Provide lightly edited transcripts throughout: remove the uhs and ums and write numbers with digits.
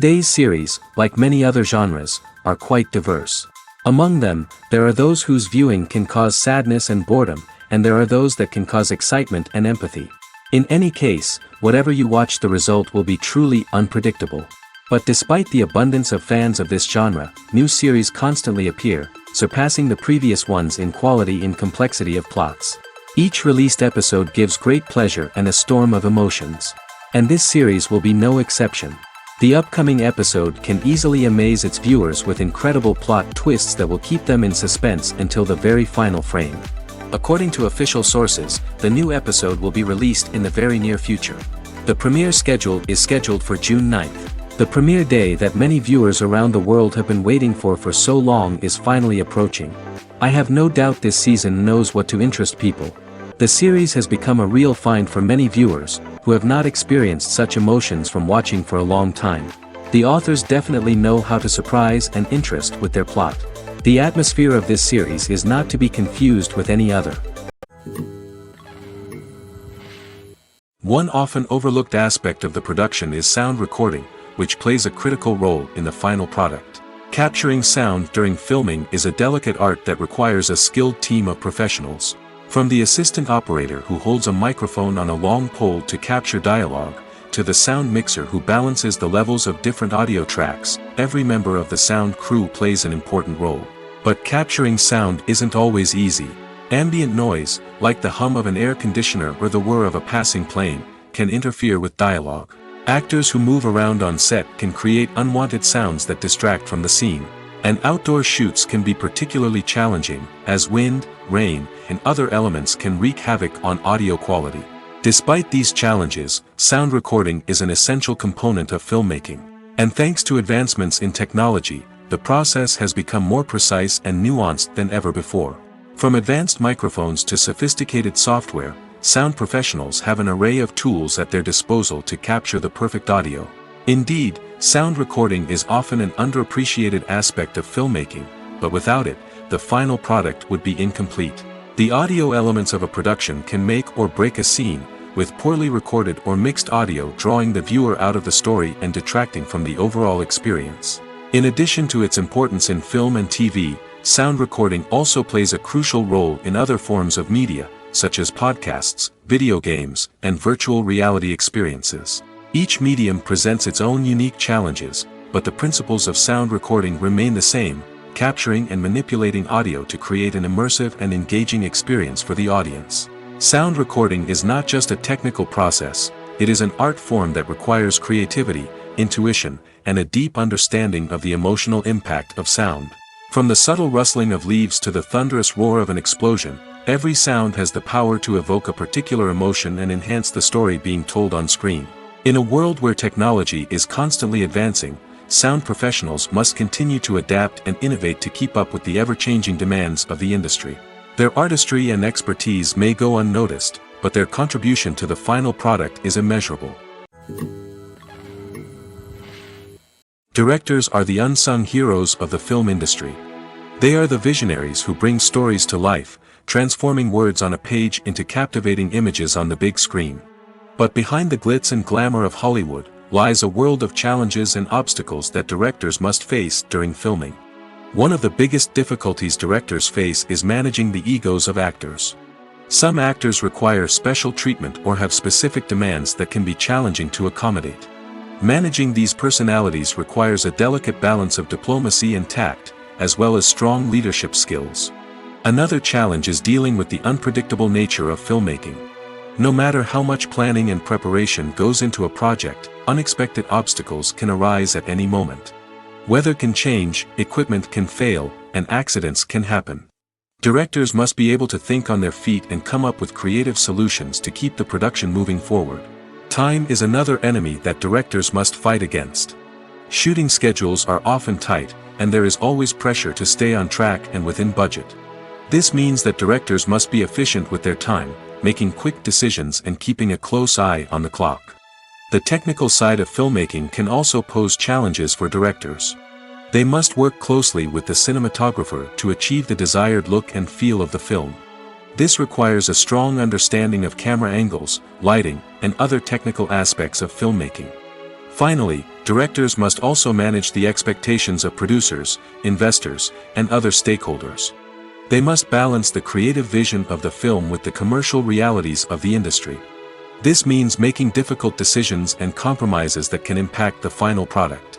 Today's series, like many other genres, are quite diverse. Among them, there are those whose viewing can cause sadness and boredom, and there are those that can cause excitement and empathy. In any case, whatever you watch, the result will be truly unpredictable. But despite the abundance of fans of this genre, new series constantly appear, surpassing the previous ones in quality and complexity of plots. Each released episode gives great pleasure and a storm of emotions. And this series will be no exception. The upcoming episode can easily amaze its viewers with incredible plot twists that will keep them in suspense until the very final frame. According to official sources, the new episode will be released in the very near future. The premiere schedule is scheduled for June 9th. The premiere day that many viewers around the world have been waiting for so long is finally approaching. I have no doubt this season knows what to interest people. The series has become a real find for many viewers, who have not experienced such emotions from watching for a long time. The authors definitely know how to surprise and interest with their plot. The atmosphere of this series is not to be confused with any other. One often overlooked aspect of the production is sound recording, which plays a critical role in the final product. Capturing sound during filming is a delicate art that requires a skilled team of professionals. From the assistant operator who holds a microphone on a long pole to capture dialogue, to the sound mixer who balances the levels of different audio tracks, every member of the sound crew plays an important role. But capturing sound isn't always easy. Ambient noise, like the hum of an air conditioner or the whir of a passing plane, can interfere with dialogue. Actors who move around on set can create unwanted sounds that distract from the scene. And outdoor shoots can be particularly challenging, as wind, rain, and other elements can wreak havoc on audio quality. Despite these challenges, sound recording is an essential component of filmmaking. And thanks to advancements in technology, the process has become more precise and nuanced than ever before. From advanced microphones to sophisticated software, sound professionals have an array of tools at their disposal to capture the perfect audio. Indeed, sound recording is often an underappreciated aspect of filmmaking, but without it, the final product would be incomplete. The audio elements of a production can make or break a scene, with poorly recorded or mixed audio drawing the viewer out of the story and detracting from the overall experience. In addition to its importance in film and TV, sound recording also plays a crucial role in other forms of media, such as podcasts, video games, and virtual reality experiences. Each medium presents its own unique challenges, but the principles of sound recording remain the same, capturing and manipulating audio to create an immersive and engaging experience for the audience. Sound recording is not just a technical process, it is an art form that requires creativity, intuition, and a deep understanding of the emotional impact of sound. From the subtle rustling of leaves to the thunderous roar of an explosion, every sound has the power to evoke a particular emotion and enhance the story being told on screen. In a world where technology is constantly advancing, sound professionals must continue to adapt and innovate to keep up with the ever-changing demands of the industry. Their artistry and expertise may go unnoticed, but their contribution to the final product is immeasurable. Directors are the unsung heroes of the film industry. They are the visionaries who bring stories to life, transforming words on a page into captivating images on the big screen. But behind the glitz and glamour of Hollywood, lies a world of challenges and obstacles that directors must face during filming. One of the biggest difficulties directors face is managing the egos of actors. Some actors require special treatment or have specific demands that can be challenging to accommodate. Managing these personalities requires a delicate balance of diplomacy and tact, as well as strong leadership skills. Another challenge is dealing with the unpredictable nature of filmmaking. No matter how much planning and preparation goes into a project, unexpected obstacles can arise at any moment. Weather can change, equipment can fail, and accidents can happen. Directors must be able to think on their feet and come up with creative solutions to keep the production moving forward. Time is another enemy that directors must fight against. Shooting schedules are often tight, and there is always pressure to stay on track and within budget. This means that directors must be efficient with their time, making quick decisions and keeping a close eye on the clock. The technical side of filmmaking can also pose challenges for directors. They must work closely with the cinematographer to achieve the desired look and feel of the film. This requires a strong understanding of camera angles, lighting, and other technical aspects of filmmaking. Finally, directors must also manage the expectations of producers, investors, and other stakeholders. They must balance the creative vision of the film with the commercial realities of the industry. This means making difficult decisions and compromises that can impact the final product.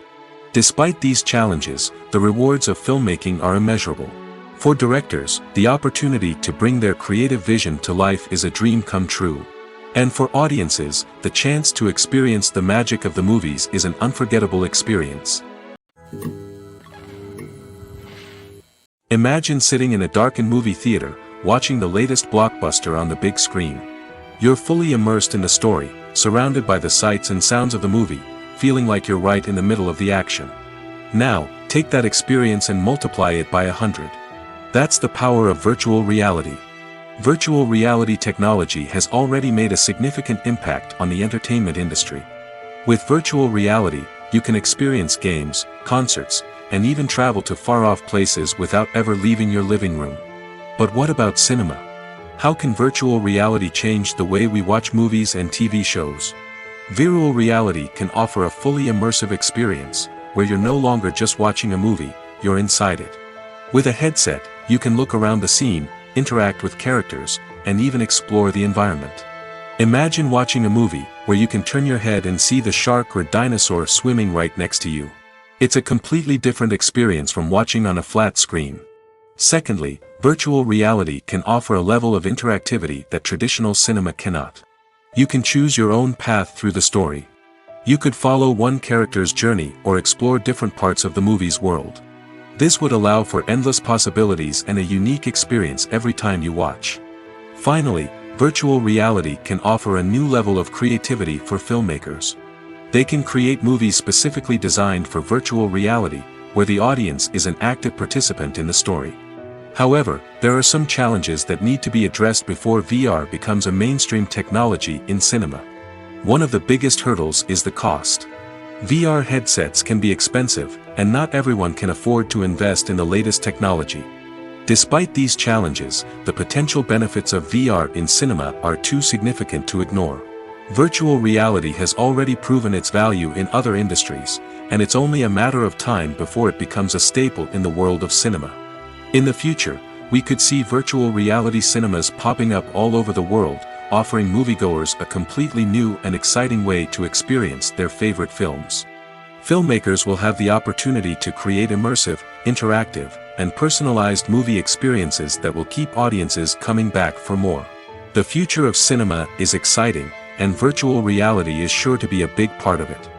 Despite these challenges, the rewards of filmmaking are immeasurable. For directors, the opportunity to bring their creative vision to life is a dream come true. And for audiences, the chance to experience the magic of the movies is an unforgettable experience. Imagine sitting in a darkened movie theater, watching the latest blockbuster on the big screen. You're fully immersed in the story, surrounded by the sights and sounds of the movie, feeling like you're right in the middle of the action. Now, take that experience and multiply it by 100. That's the power of virtual reality. Virtual reality technology has already made a significant impact on the entertainment industry. With virtual reality, you can experience games, concerts, and even travel to far-off places without ever leaving your living room. But what about cinema? How can virtual reality change the way we watch movies and TV shows? Virtual reality can offer a fully immersive experience, where you're no longer just watching a movie, you're inside it. With a headset, you can look around the scene, interact with characters, and even explore the environment. Imagine watching a movie, where you can turn your head and see the shark or dinosaur swimming right next to you. It's a completely different experience from watching on a flat screen. Secondly, virtual reality can offer a level of interactivity that traditional cinema cannot. You can choose your own path through the story. You could follow one character's journey or explore different parts of the movie's world. This would allow for endless possibilities and a unique experience every time you watch. Finally, virtual reality can offer a new level of creativity for filmmakers. They can create movies specifically designed for virtual reality, where the audience is an active participant in the story. However, there are some challenges that need to be addressed before VR becomes a mainstream technology in cinema. One of the biggest hurdles is the cost. VR headsets can be expensive, and not everyone can afford to invest in the latest technology. Despite these challenges, the potential benefits of VR in cinema are too significant to ignore. Virtual reality has already proven its value in other industries, and it's only a matter of time before it becomes a staple in the world of cinema. In the future, we could see virtual reality cinemas popping up all over the world, offering moviegoers a completely new and exciting way to experience their favorite films. Filmmakers will have the opportunity to create immersive, interactive, and personalized movie experiences that will keep audiences coming back for more. The future of cinema is exciting, and virtual reality is sure to be a big part of it.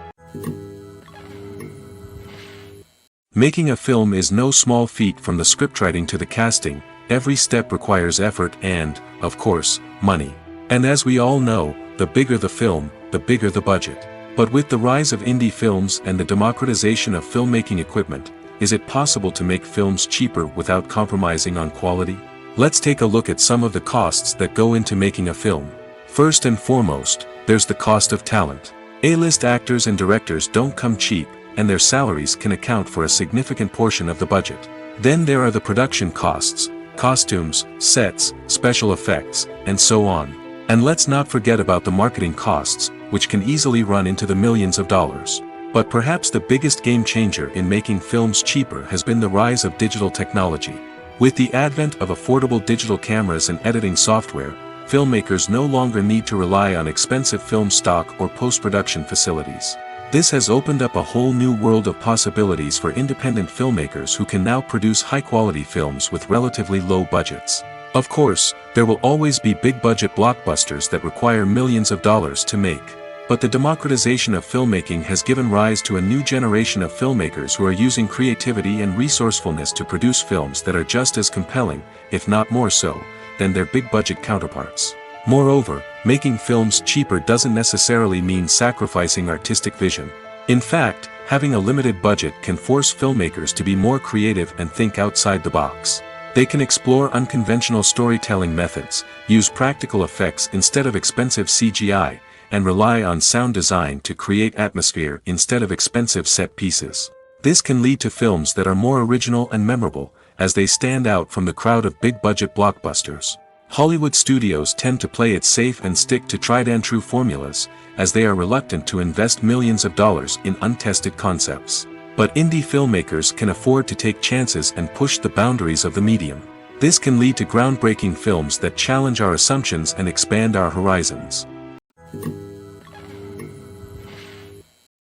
Making a film is no small feat. From the scriptwriting to the casting, every step requires effort and, of course, money. And as we all know, the bigger the film, the bigger the budget. But with the rise of indie films and the democratization of filmmaking equipment, is it possible to make films cheaper without compromising on quality? Let's take a look at some of the costs that go into making a film. First and foremost, there's the cost of talent. A-list actors and directors don't come cheap, and their salaries can account for a significant portion of the budget. Then there are the production costs, costumes, sets, special effects, and so on. And let's not forget about the marketing costs, which can easily run into the millions of dollars. But perhaps the biggest game changer in making films cheaper has been the rise of digital technology. With the advent of affordable digital cameras and editing software, filmmakers no longer need to rely on expensive film stock or post-production facilities. This has opened up a whole new world of possibilities for independent filmmakers who can now produce high-quality films with relatively low budgets. Of course, there will always be big-budget blockbusters that require millions of dollars to make. But the democratization of filmmaking has given rise to a new generation of filmmakers who are using creativity and resourcefulness to produce films that are just as compelling, if not more so, than their big-budget counterparts. Moreover, making films cheaper doesn't necessarily mean sacrificing artistic vision. In fact, having a limited budget can force filmmakers to be more creative and think outside the box. They can explore unconventional storytelling methods, use practical effects instead of expensive CGI, and rely on sound design to create atmosphere instead of expensive set pieces. This can lead to films that are more original and memorable, as they stand out from the crowd of big-budget blockbusters. Hollywood studios tend to play it safe and stick to tried-and-true formulas, as they are reluctant to invest millions of dollars in untested concepts. But indie filmmakers can afford to take chances and push the boundaries of the medium. This can lead to groundbreaking films that challenge our assumptions and expand our horizons.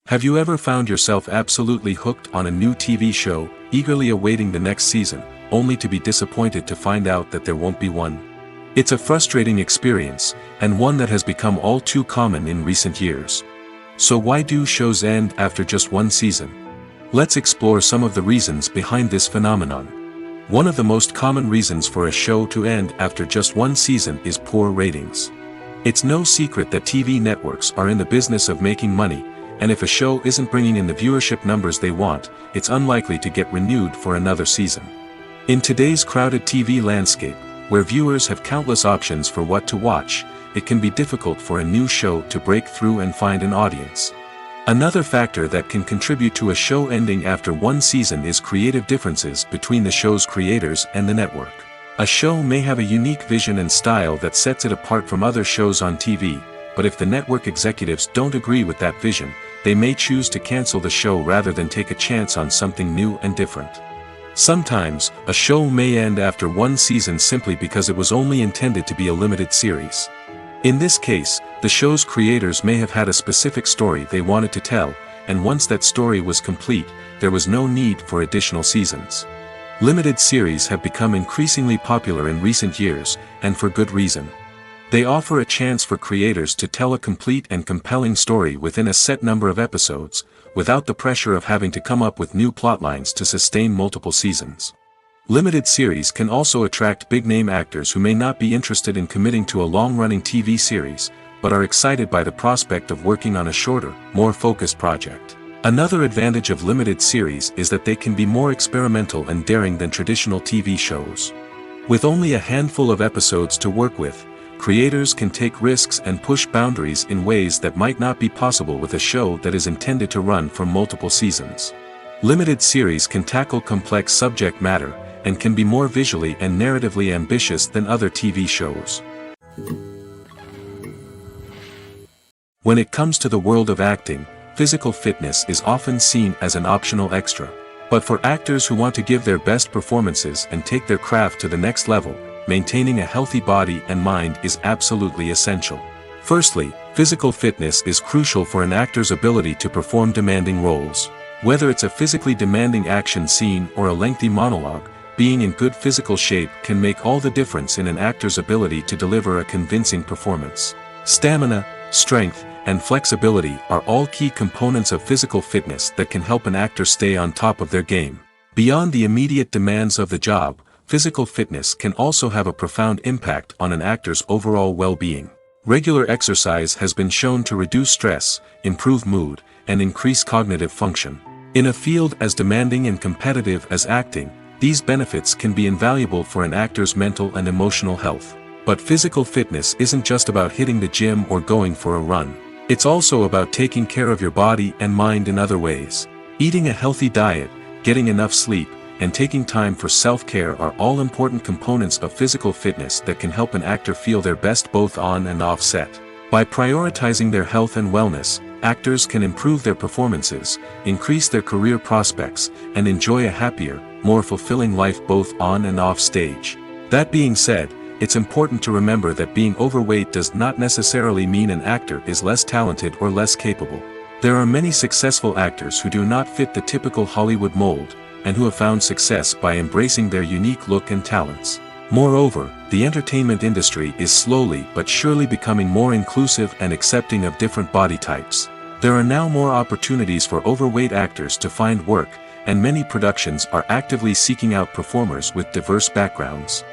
Have you ever found yourself absolutely hooked on a new TV show, eagerly awaiting the next season, only to be disappointed to find out that there won't be one? It's a frustrating experience, and one that has become all too common in recent years. So why do shows end after just one season? Let's explore some of the reasons behind this phenomenon. One of the most common reasons for a show to end after just one season is poor ratings. It's no secret that TV networks are in the business of making money, and if a show isn't bringing in the viewership numbers they want, it's unlikely to get renewed for another season. In today's crowded TV landscape, where viewers have countless options for what to watch, it can be difficult for a new show to break through and find an audience. Another factor that can contribute to a show ending after one season is creative differences between the show's creators and the network. A show may have a unique vision and style that sets it apart from other shows on TV, but if the network executives don't agree with that vision, they may choose to cancel the show rather than take a chance on something new and different. Sometimes, a show may end after one season simply because it was only intended to be a limited series. In this case, the show's creators may have had a specific story they wanted to tell, and once that story was complete, there was no need for additional seasons. Limited series have become increasingly popular in recent years, and for good reason. They offer a chance for creators to tell a complete and compelling story within a set number of episodes, without the pressure of having to come up with new plotlines to sustain multiple seasons. Limited series can also attract big-name actors who may not be interested in committing to a long-running TV series, but are excited by the prospect of working on a shorter, more focused project. Another advantage of limited series is that they can be more experimental and daring than traditional TV shows. With only a handful of episodes to work with, creators can take risks and push boundaries in ways that might not be possible with a show that is intended to run for multiple seasons. Limited series can tackle complex subject matter, and can be more visually and narratively ambitious than other TV shows. When it comes to the world of acting, physical fitness is often seen as an optional extra. But for actors who want to give their best performances and take their craft to the next level, maintaining a healthy body and mind is absolutely essential. Firstly, physical fitness is crucial for an actor's ability to perform demanding roles. Whether it's a physically demanding action scene or a lengthy monologue, being in good physical shape can make all the difference in an actor's ability to deliver a convincing performance. Stamina, strength, and flexibility are all key components of physical fitness that can help an actor stay on top of their game. Beyond the immediate demands of the job, physical fitness can also have a profound impact on an actor's overall well-being. Regular exercise has been shown to reduce stress, improve mood, and increase cognitive function. In a field as demanding and competitive as acting, these benefits can be invaluable for an actor's mental and emotional health. But physical fitness isn't just about hitting the gym or going for a run. It's also about taking care of your body and mind in other ways. Eating a healthy diet, getting enough sleep, and taking time for self-care are all important components of physical fitness that can help an actor feel their best both on and off set. By prioritizing their health and wellness, actors can improve their performances, increase their career prospects, and enjoy a happier, more fulfilling life both on and off stage. That being said, it's important to remember that being overweight does not necessarily mean an actor is less talented or less capable. There are many successful actors who do not fit the typical Hollywood mold, and who have found success by embracing their unique look and talents. Moreover, the entertainment industry is slowly but surely becoming more inclusive and accepting of different body types. There are now more opportunities for overweight actors to find work, and many productions are actively seeking out performers with diverse backgrounds.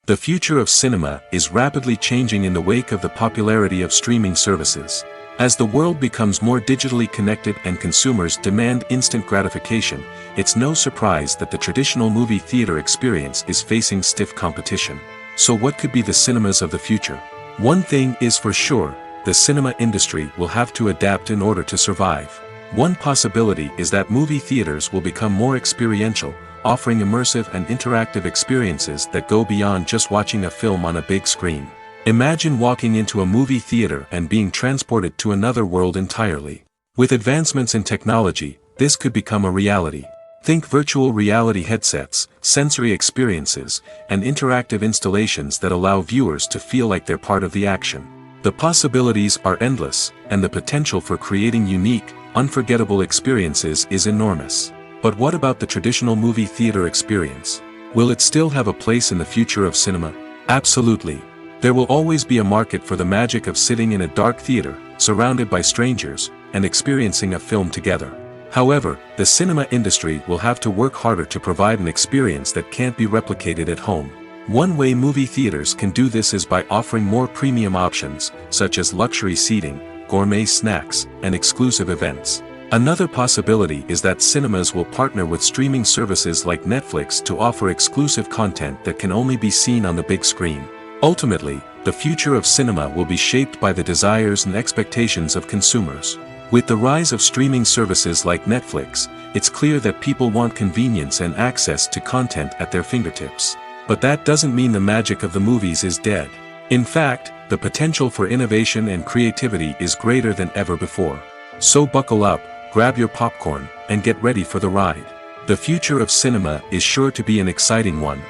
The future of cinema is rapidly changing in the wake of the popularity of streaming services. As the world becomes more digitally connected and consumers demand instant gratification, it's no surprise that the traditional movie theater experience is facing stiff competition. So what could be the cinemas of the future? One thing is for sure, the cinema industry will have to adapt in order to survive. One possibility is that movie theaters will become more experiential, offering immersive and interactive experiences that go beyond just watching a film on a big screen. Imagine walking into a movie theater and being transported to another world entirely. With advancements in technology, this could become a reality. Think virtual reality headsets, sensory experiences, and interactive installations that allow viewers to feel like they're part of the action. The possibilities are endless, and the potential for creating unique, unforgettable experiences is enormous. But what about the traditional movie theater experience? Will it still have a place in the future of cinema? Absolutely. There will always be a market for the magic of sitting in a dark theater, surrounded by strangers, and experiencing a film together. However, the cinema industry will have to work harder to provide an experience that can't be replicated at home. One way movie theaters can do this is by offering more premium options, such as luxury seating, gourmet snacks, and exclusive events. Another possibility is that cinemas will partner with streaming services like Netflix to offer exclusive content that can only be seen on the big screen. Ultimately, the future of cinema will be shaped by the desires and expectations of consumers. With the rise of streaming services like Netflix, it's clear that people want convenience and access to content at their fingertips. But that doesn't mean the magic of the movies is dead. In fact, the potential for innovation and creativity is greater than ever before. So buckle up, grab your popcorn, and get ready for the ride. The future of cinema is sure to be an exciting one.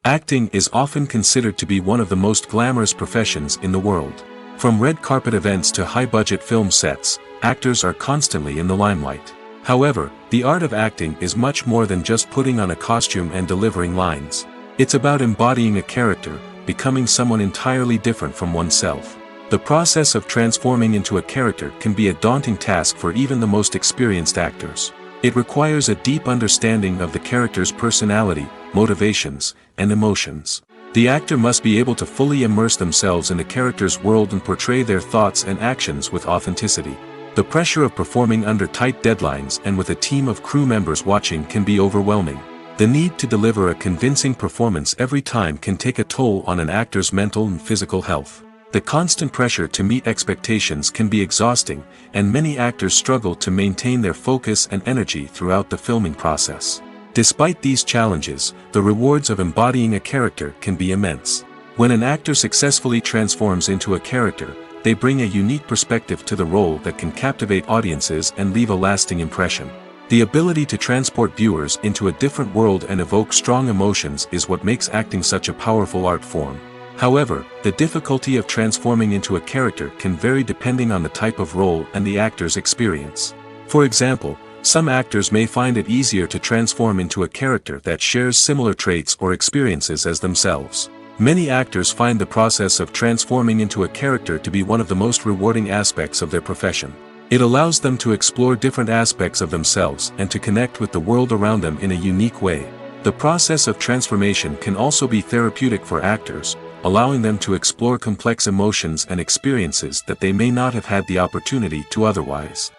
Acting is often considered to be one of the most glamorous professions in the world. From red carpet events to high-budget film sets, actors are constantly in the limelight. However, the art of acting is much more than just putting on a costume and delivering lines. It's about embodying a character, becoming someone entirely different from oneself. The process of transforming into a character can be a daunting task for even the most experienced actors. It requires a deep understanding of the character's personality, motivations, and emotions. The actor must be able to fully immerse themselves in the character's world and portray their thoughts and actions with authenticity. The pressure of performing under tight deadlines and with a team of crew members watching can be overwhelming. The need to deliver a convincing performance every time can take a toll on an actor's mental and physical health. The constant pressure to meet expectations can be exhausting, and many actors struggle to maintain their focus and energy throughout the filming process. Despite these challenges, the rewards of embodying a character can be immense. When an actor successfully transforms into a character, they bring a unique perspective to the role that can captivate audiences and leave a lasting impression. The ability to transport viewers into a different world and evoke strong emotions is what makes acting such a powerful art form. However, the difficulty of transforming into a character can vary depending on the type of role and the actor's experience. For example, some actors may find it easier to transform into a character that shares similar traits or experiences as themselves. Many actors find the process of transforming into a character to be one of the most rewarding aspects of their profession. It allows them to explore different aspects of themselves and to connect with the world around them in a unique way. The process of transformation can also be therapeutic for actors, allowing them to explore complex emotions and experiences that they may not have had the opportunity to otherwise.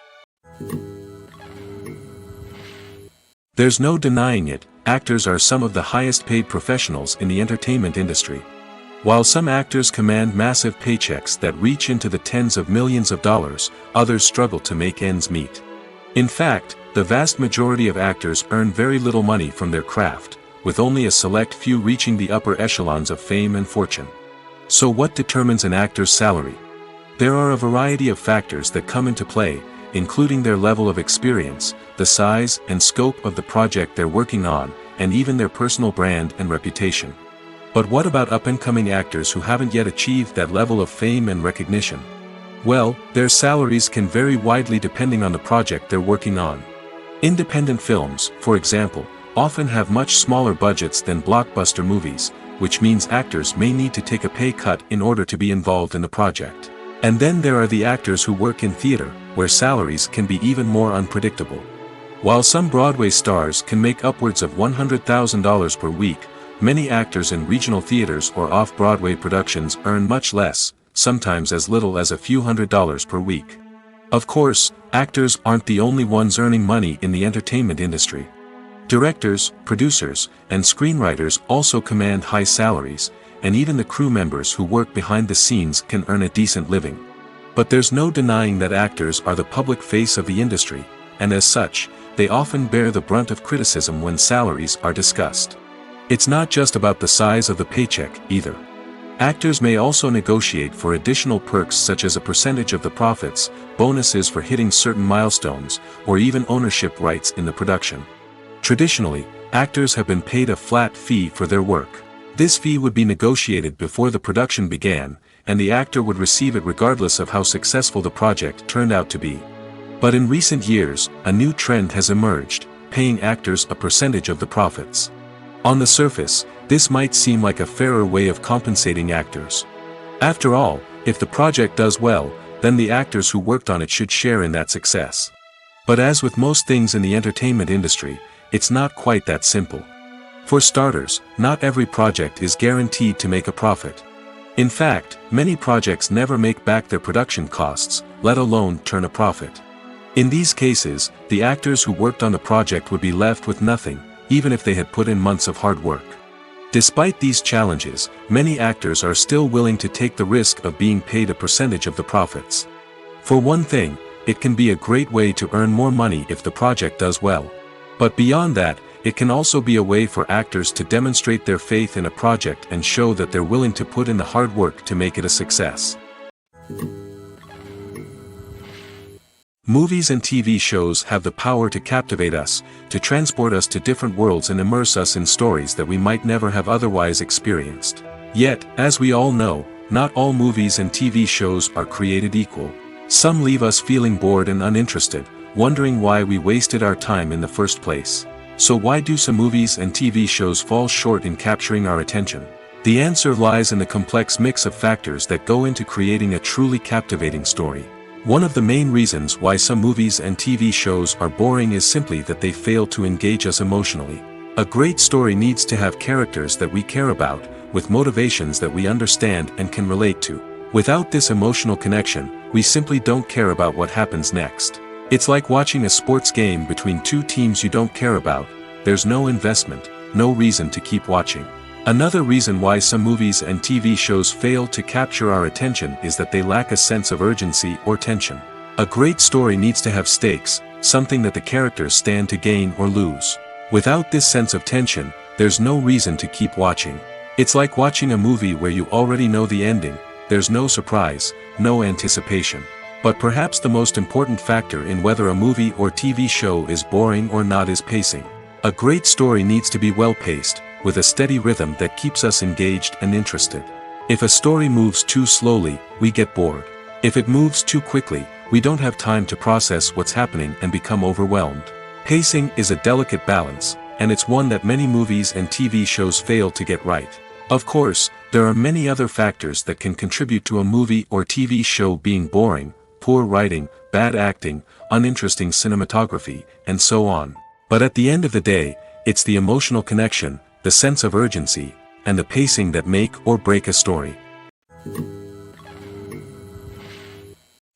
There's no denying it, actors are some of the highest paid professionals in the entertainment industry. While some actors command massive paychecks that reach into the tens of millions of dollars, others struggle to make ends meet. In fact, the vast majority of actors earn very little money from their craft, with only a select few reaching the upper echelons of fame and fortune. So what determines an actor's salary? There are a variety of factors that come into play, including their level of experience, the size and scope of the project they're working on, and even their personal brand and reputation. But what about up-and-coming actors who haven't yet achieved that level of fame and recognition? Well, their salaries can vary widely depending on the project they're working on. Independent films, for example, often have much smaller budgets than blockbuster movies, which means actors may need to take a pay cut in order to be involved in the project. And then there are the actors who work in theater, where salaries can be even more unpredictable. While some Broadway stars can make upwards of $100,000 per week, many actors in regional theaters or off-Broadway productions earn much less, sometimes as little as a few $100s per week. Of course, actors aren't the only ones earning money in the entertainment industry. Directors, producers, and screenwriters also command high salaries, and even the crew members who work behind the scenes can earn a decent living. But there's no denying that actors are the public face of the industry, and as such, they often bear the brunt of criticism when salaries are discussed. It's not just about the size of the paycheck, either. Actors may also negotiate for additional perks such as a percentage of the profits, bonuses for hitting certain milestones, or even ownership rights in the production. Traditionally, actors have been paid a flat fee for their work. This fee would be negotiated before the production began, and the actor would receive it regardless of how successful the project turned out to be. But in recent years, a new trend has emerged, paying actors a percentage of the profits. On the surface, this might seem like a fairer way of compensating actors. After all, if the project does well, then the actors who worked on it should share in that success. But as with most things in the entertainment industry, it's not quite that simple. For starters, not every project is guaranteed to make a profit. In fact, many projects never make back their production costs, let alone turn a profit. In these cases, the actors who worked on the project would be left with nothing, even if they had put in months of hard work. Despite these challenges, many actors are still willing to take the risk of being paid a percentage of the profits. For one thing, it can be a great way to earn more money if the project does well. But beyond that, it can also be a way for actors to demonstrate their faith in a project and show that they're willing to put in the hard work to make it a success. Movies and TV shows have the power to captivate us, to transport us to different worlds and immerse us in stories that we might never have otherwise experienced. Yet, as we all know, not all movies and TV shows are created equal. Some leave us feeling bored and uninterested, wondering why we wasted our time in the first place. So why do some movies and TV shows fall short in capturing our attention? The answer lies in the complex mix of factors that go into creating a truly captivating story. One of the main reasons why some movies and TV shows are boring is simply that they fail to engage us emotionally. A great story needs to have characters that we care about, with motivations that we understand and can relate to. Without this emotional connection, we simply don't care about what happens next. It's like watching a sports game between two teams you don't care about. There's no investment, no reason to keep watching. Another reason why some movies and TV shows fail to capture our attention is that they lack a sense of urgency or tension. A great story needs to have stakes, something that the characters stand to gain or lose. Without this sense of tension, there's no reason to keep watching. It's like watching a movie where you already know the ending. There's no surprise, no anticipation. But perhaps the most important factor in whether a movie or TV show is boring or not is pacing. A great story needs to be well-paced, with a steady rhythm that keeps us engaged and interested. If a story moves too slowly, we get bored. If it moves too quickly, we don't have time to process what's happening and become overwhelmed. Pacing is a delicate balance, and it's one that many movies and TV shows fail to get right. Of course, there are many other factors that can contribute to a movie or TV show being boring: poor writing, bad acting, uninteresting cinematography, and so on. But at the end of the day, it's the emotional connection, the sense of urgency, and the pacing that make or break a story.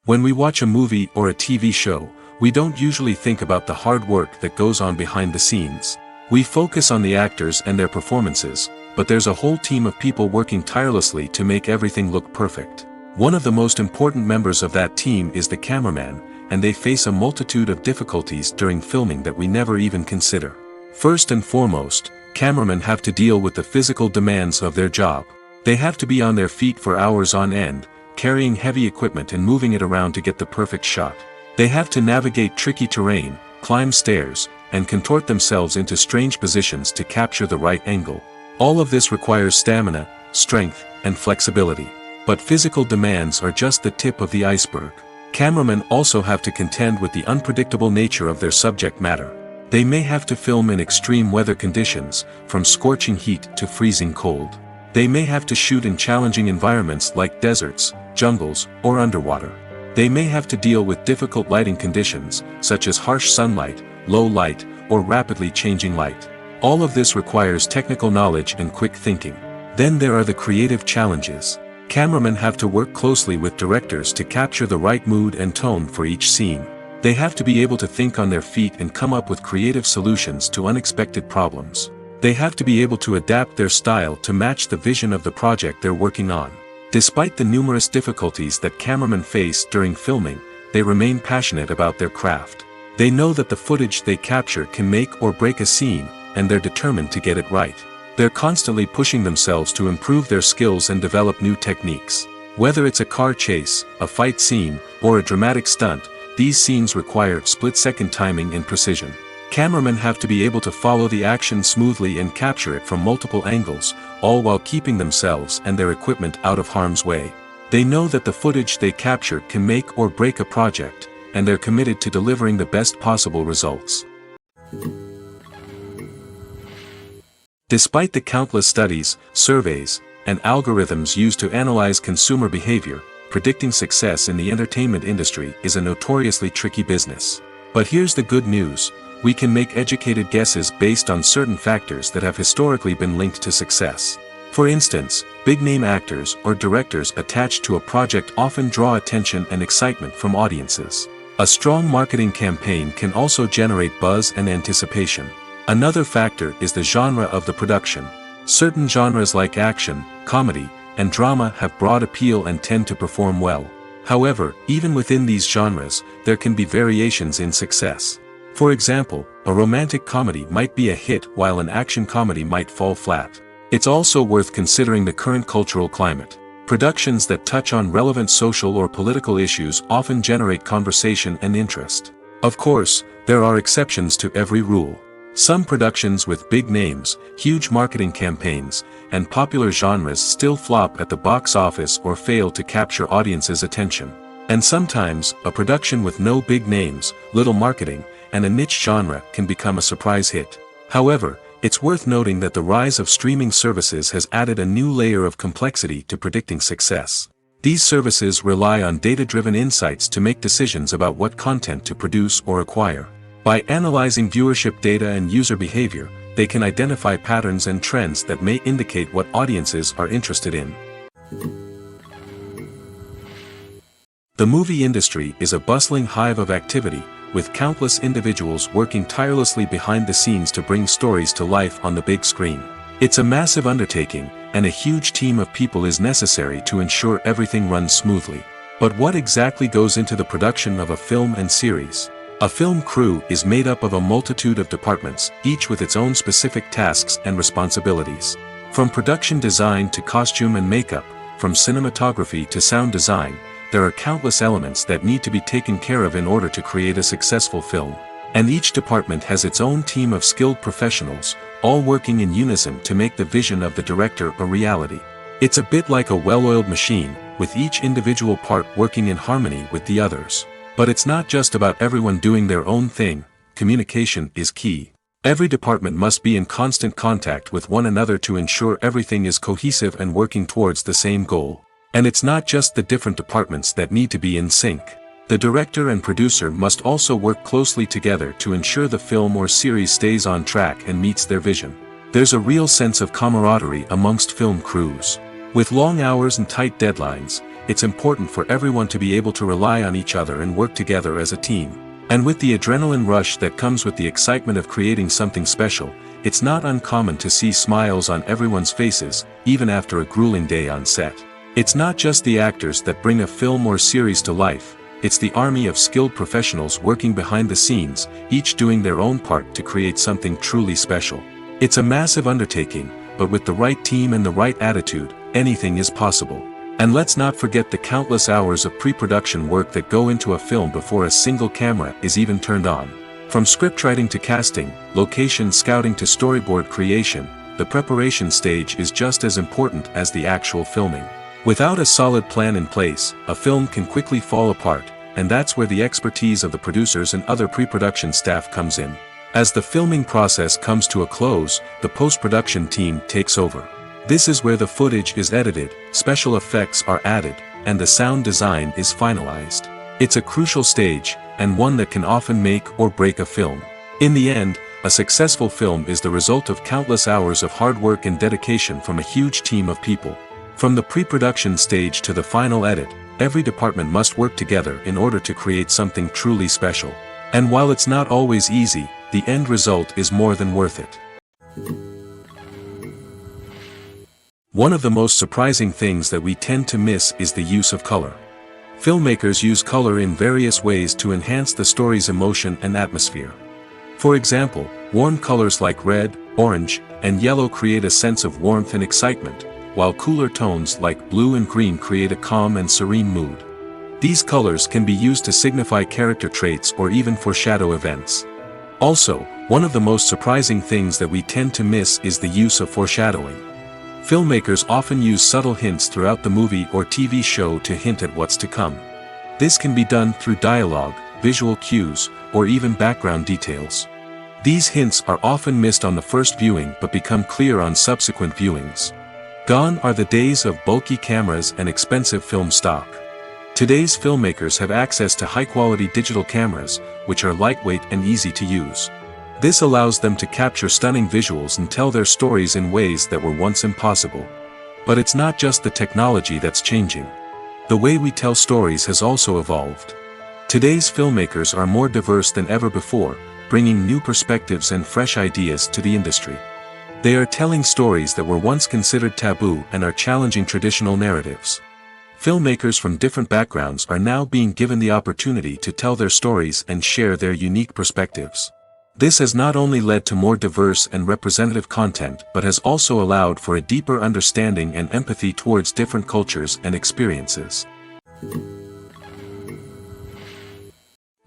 When we watch a movie or a TV show, we don't usually think about the hard work that goes on behind the scenes. We focus on the actors and their performances, but there's a whole team of people working tirelessly to make everything look perfect. One of the most important members of that team is the cameraman, and they face a multitude of difficulties during filming that we never even consider. First and foremost, cameramen have to deal with the physical demands of their job. They have to be on their feet for hours on end, carrying heavy equipment and moving it around to get the perfect shot. They have to navigate tricky terrain, climb stairs, and contort themselves into strange positions to capture the right angle. All of this requires stamina, strength, and flexibility. But physical demands are just the tip of the iceberg. Cameramen also have to contend with the unpredictable nature of their subject matter. They may have to film in extreme weather conditions, from scorching heat to freezing cold. They may have to shoot in challenging environments like deserts, jungles, or underwater. They may have to deal with difficult lighting conditions, such as harsh sunlight, low light, or rapidly changing light. All of this requires technical knowledge and quick thinking. Then there are the creative challenges. Cameramen have to work closely with directors to capture the right mood and tone for each scene. They have to be able to think on their feet and come up with creative solutions to unexpected problems. They have to be able to adapt their style to match the vision of the project they're working on. Despite the numerous difficulties that cameramen face during filming, they remain passionate about their craft. They know that the footage they capture can make or break a scene, and they're determined to get it right. They're constantly pushing themselves to improve their skills and develop new techniques. Whether it's a car chase, a fight scene, or a dramatic stunt, these scenes require split-second timing and precision. Cameramen have to be able to follow the action smoothly and capture it from multiple angles, all while keeping themselves and their equipment out of harm's way. They know that the footage they capture can make or break a project, and they're committed to delivering the best possible results. Despite the countless studies, surveys, and algorithms used to analyze consumer behavior, predicting success in the entertainment industry is a notoriously tricky business. But here's the good news: we can make educated guesses based on certain factors that have historically been linked to success. For instance, big-name actors or directors attached to a project often draw attention and excitement from audiences. A strong marketing campaign can also generate buzz and anticipation. Another factor is the genre of the production. Certain genres like action, comedy, and drama have broad appeal and tend to perform well. However, even within these genres, there can be variations in success. For example, a romantic comedy might be a hit while an action comedy might fall flat. It's also worth considering the current cultural climate. Productions that touch on relevant social or political issues often generate conversation and interest. Of course, there are exceptions to every rule. Some productions with big names, huge marketing campaigns, and popular genres still flop at the box office or fail to capture audiences' attention. And sometimes, a production with no big names, little marketing, and a niche genre can become a surprise hit. However, it's worth noting that the rise of streaming services has added a new layer of complexity to predicting success. These services rely on data-driven insights to make decisions about what content to produce or acquire. By analyzing viewership data and user behavior, they can identify patterns and trends that may indicate what audiences are interested in. The movie industry is a bustling hive of activity, with countless individuals working tirelessly behind the scenes to bring stories to life on the big screen. It's a massive undertaking, and a huge team of people is necessary to ensure everything runs smoothly. But what exactly goes into the production of a film and series? A film crew is made up of a multitude of departments, each with its own specific tasks and responsibilities. From production design to costume and makeup, from cinematography to sound design, there are countless elements that need to be taken care of in order to create a successful film. And each department has its own team of skilled professionals, all working in unison to make the vision of the director a reality. It's a bit like a well-oiled machine, with each individual part working in harmony with the others. But it's not just about everyone doing their own thing. Communication is key. Every department must be in constant contact with one another to ensure everything is cohesive and working towards the same goal. And it's not just the different departments that need to be in sync. The director and producer must also work closely together to ensure the film or series stays on track and meets their vision. There's a real sense of camaraderie amongst film crews. With long hours and tight deadlines, it's important for everyone to be able to rely on each other and work together as a team. And with the adrenaline rush that comes with the excitement of creating something special, it's not uncommon to see smiles on everyone's faces, even after a grueling day on set. It's not just the actors that bring a film or series to life, it's the army of skilled professionals working behind the scenes, each doing their own part to create something truly special. It's a massive undertaking, but with the right team and the right attitude, anything is possible. And let's not forget the countless hours of pre-production work that go into a film before a single camera is even turned on. From scriptwriting to casting, location scouting to storyboard creation, the preparation stage is just as important as the actual filming. Without a solid plan in place, a film can quickly fall apart, and that's where the expertise of the producers and other pre-production staff comes in. As the filming process comes to a close, the post-production team takes over. This is where the footage is edited, special effects are added, and the sound design is finalized. It's a crucial stage, and one that can often make or break a film. In the end, a successful film is the result of countless hours of hard work and dedication from a huge team of people. From the pre-production stage to the final edit, every department must work together in order to create something truly special. And while it's not always easy, the end result is more than worth it. One of the most surprising things that we tend to miss is the use of color. Filmmakers use color in various ways to enhance the story's emotion and atmosphere. For example, warm colors like red, orange, and yellow create a sense of warmth and excitement, while cooler tones like blue and green create a calm and serene mood. These colors can be used to signify character traits or even foreshadow events. Also, one of the most surprising things that we tend to miss is the use of foreshadowing. Filmmakers often use subtle hints throughout the movie or TV show to hint at what's to come. This can be done through dialogue, visual cues, or even background details. These hints are often missed on the first viewing but become clear on subsequent viewings. Gone are the days of bulky cameras and expensive film stock. Today's filmmakers have access to high-quality digital cameras, which are lightweight and easy to use. This allows them to capture stunning visuals and tell their stories in ways that were once impossible. But it's not just the technology that's changing. The way we tell stories has also evolved. Today's filmmakers are more diverse than ever before, bringing new perspectives and fresh ideas to the industry. They are telling stories that were once considered taboo and are challenging traditional narratives. Filmmakers from different backgrounds are now being given the opportunity to tell their stories and share their unique perspectives. This has not only led to more diverse and representative content but has also allowed for a deeper understanding and empathy towards different cultures and experiences.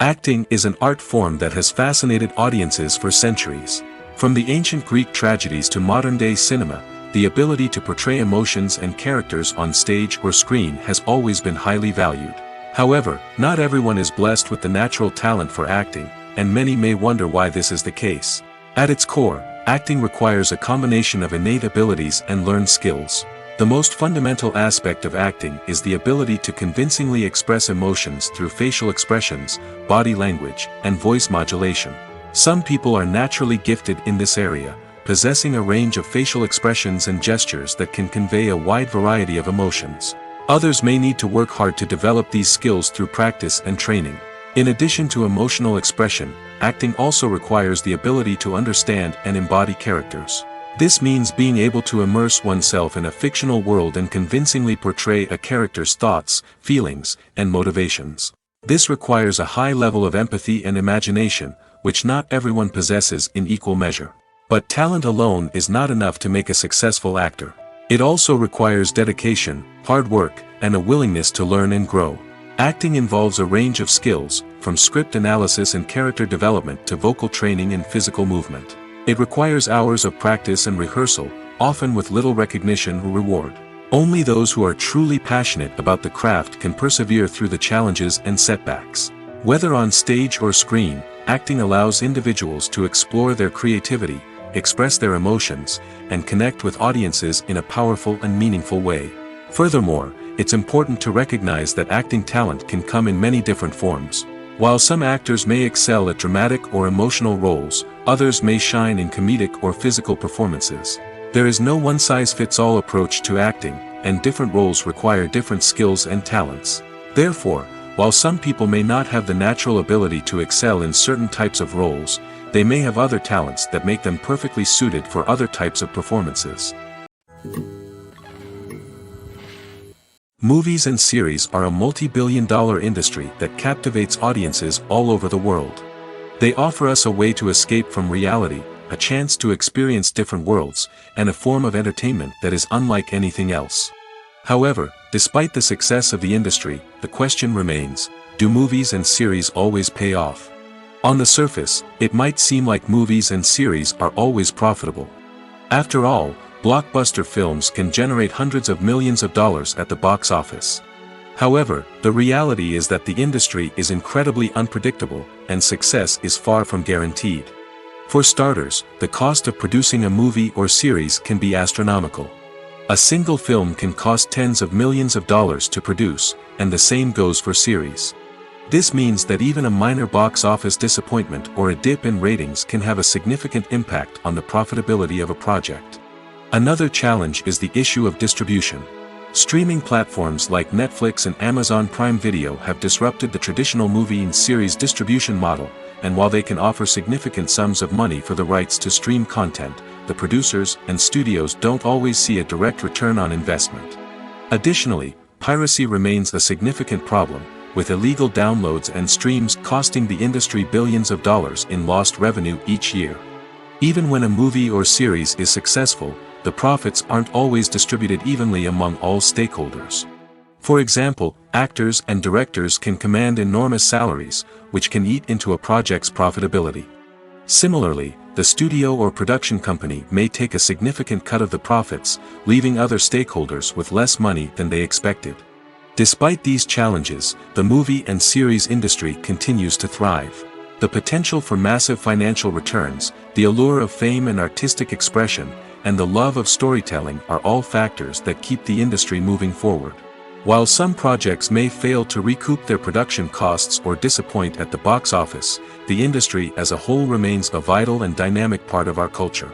Acting is an art form that has fascinated audiences for centuries. From the ancient Greek tragedies to modern-day cinema, the ability to portray emotions and characters on stage or screen has always been highly valued. However, not everyone is blessed with the natural talent for acting, and many may wonder why this is the case. At its core, acting requires a combination of innate abilities and learned skills. The most fundamental aspect of acting is the ability to convincingly express emotions through facial expressions, body language, and voice modulation. Some people are naturally gifted in this area, possessing a range of facial expressions and gestures that can convey a wide variety of emotions. Others may need to work hard to develop these skills through practice and training. In addition to emotional expression, acting also requires the ability to understand and embody characters. This means being able to immerse oneself in a fictional world and convincingly portray a character's thoughts, feelings, and motivations. This requires a high level of empathy and imagination, which not everyone possesses in equal measure. But talent alone is not enough to make a successful actor. It also requires dedication, hard work, and a willingness to learn and grow. Acting involves a range of skills, from script analysis and character development to vocal training and physical movement. It requires hours of practice and rehearsal, often with little recognition or reward. Only those who are truly passionate about the craft can persevere through the challenges and setbacks. Whether on stage or screen, acting allows individuals to explore their creativity, express their emotions, and connect with audiences in a powerful and meaningful way. Furthermore, it's important to recognize that acting talent can come in many different forms. While some actors may excel at dramatic or emotional roles, others may shine in comedic or physical performances. There is no one-size-fits-all approach to acting, and different roles require different skills and talents. Therefore, while some people may not have the natural ability to excel in certain types of roles, they may have other talents that make them perfectly suited for other types of performances. Movies and series are a multi-billion-dollar industry that captivates audiences all over the world. They offer us a way to escape from reality, a chance to experience different worlds, and a form of entertainment that is unlike anything else. However, despite the success of the industry, the question remains, do movies and series always pay off? On the surface, it might seem like movies and series are always profitable. After all, blockbuster films can generate hundreds of millions of dollars at the box office. However, the reality is that the industry is incredibly unpredictable, and success is far from guaranteed. For starters, the cost of producing a movie or series can be astronomical. A single film can cost tens of millions of dollars to produce, and the same goes for series. This means that even a minor box office disappointment or a dip in ratings can have a significant impact on the profitability of a project. Another challenge is the issue of distribution. Streaming platforms like Netflix and Amazon Prime Video have disrupted the traditional movie and series distribution model, and while they can offer significant sums of money for the rights to stream content, the producers and studios don't always see a direct return on investment. Additionally, piracy remains a significant problem, with illegal downloads and streams costing the industry billions of dollars in lost revenue each year. Even when a movie or series is successful, the profits aren't always distributed evenly among all stakeholders. For example, actors and directors can command enormous salaries, which can eat into a project's profitability. Similarly, the studio or production company may take a significant cut of the profits, leaving other stakeholders with less money than they expected. Despite these challenges, the movie and series industry continues to thrive. The potential for massive financial returns, the allure of fame and artistic expression, and the love of storytelling are all factors that keep the industry moving forward. While some projects may fail to recoup their production costs or disappoint at the box office, the industry as a whole remains a vital and dynamic part of our culture.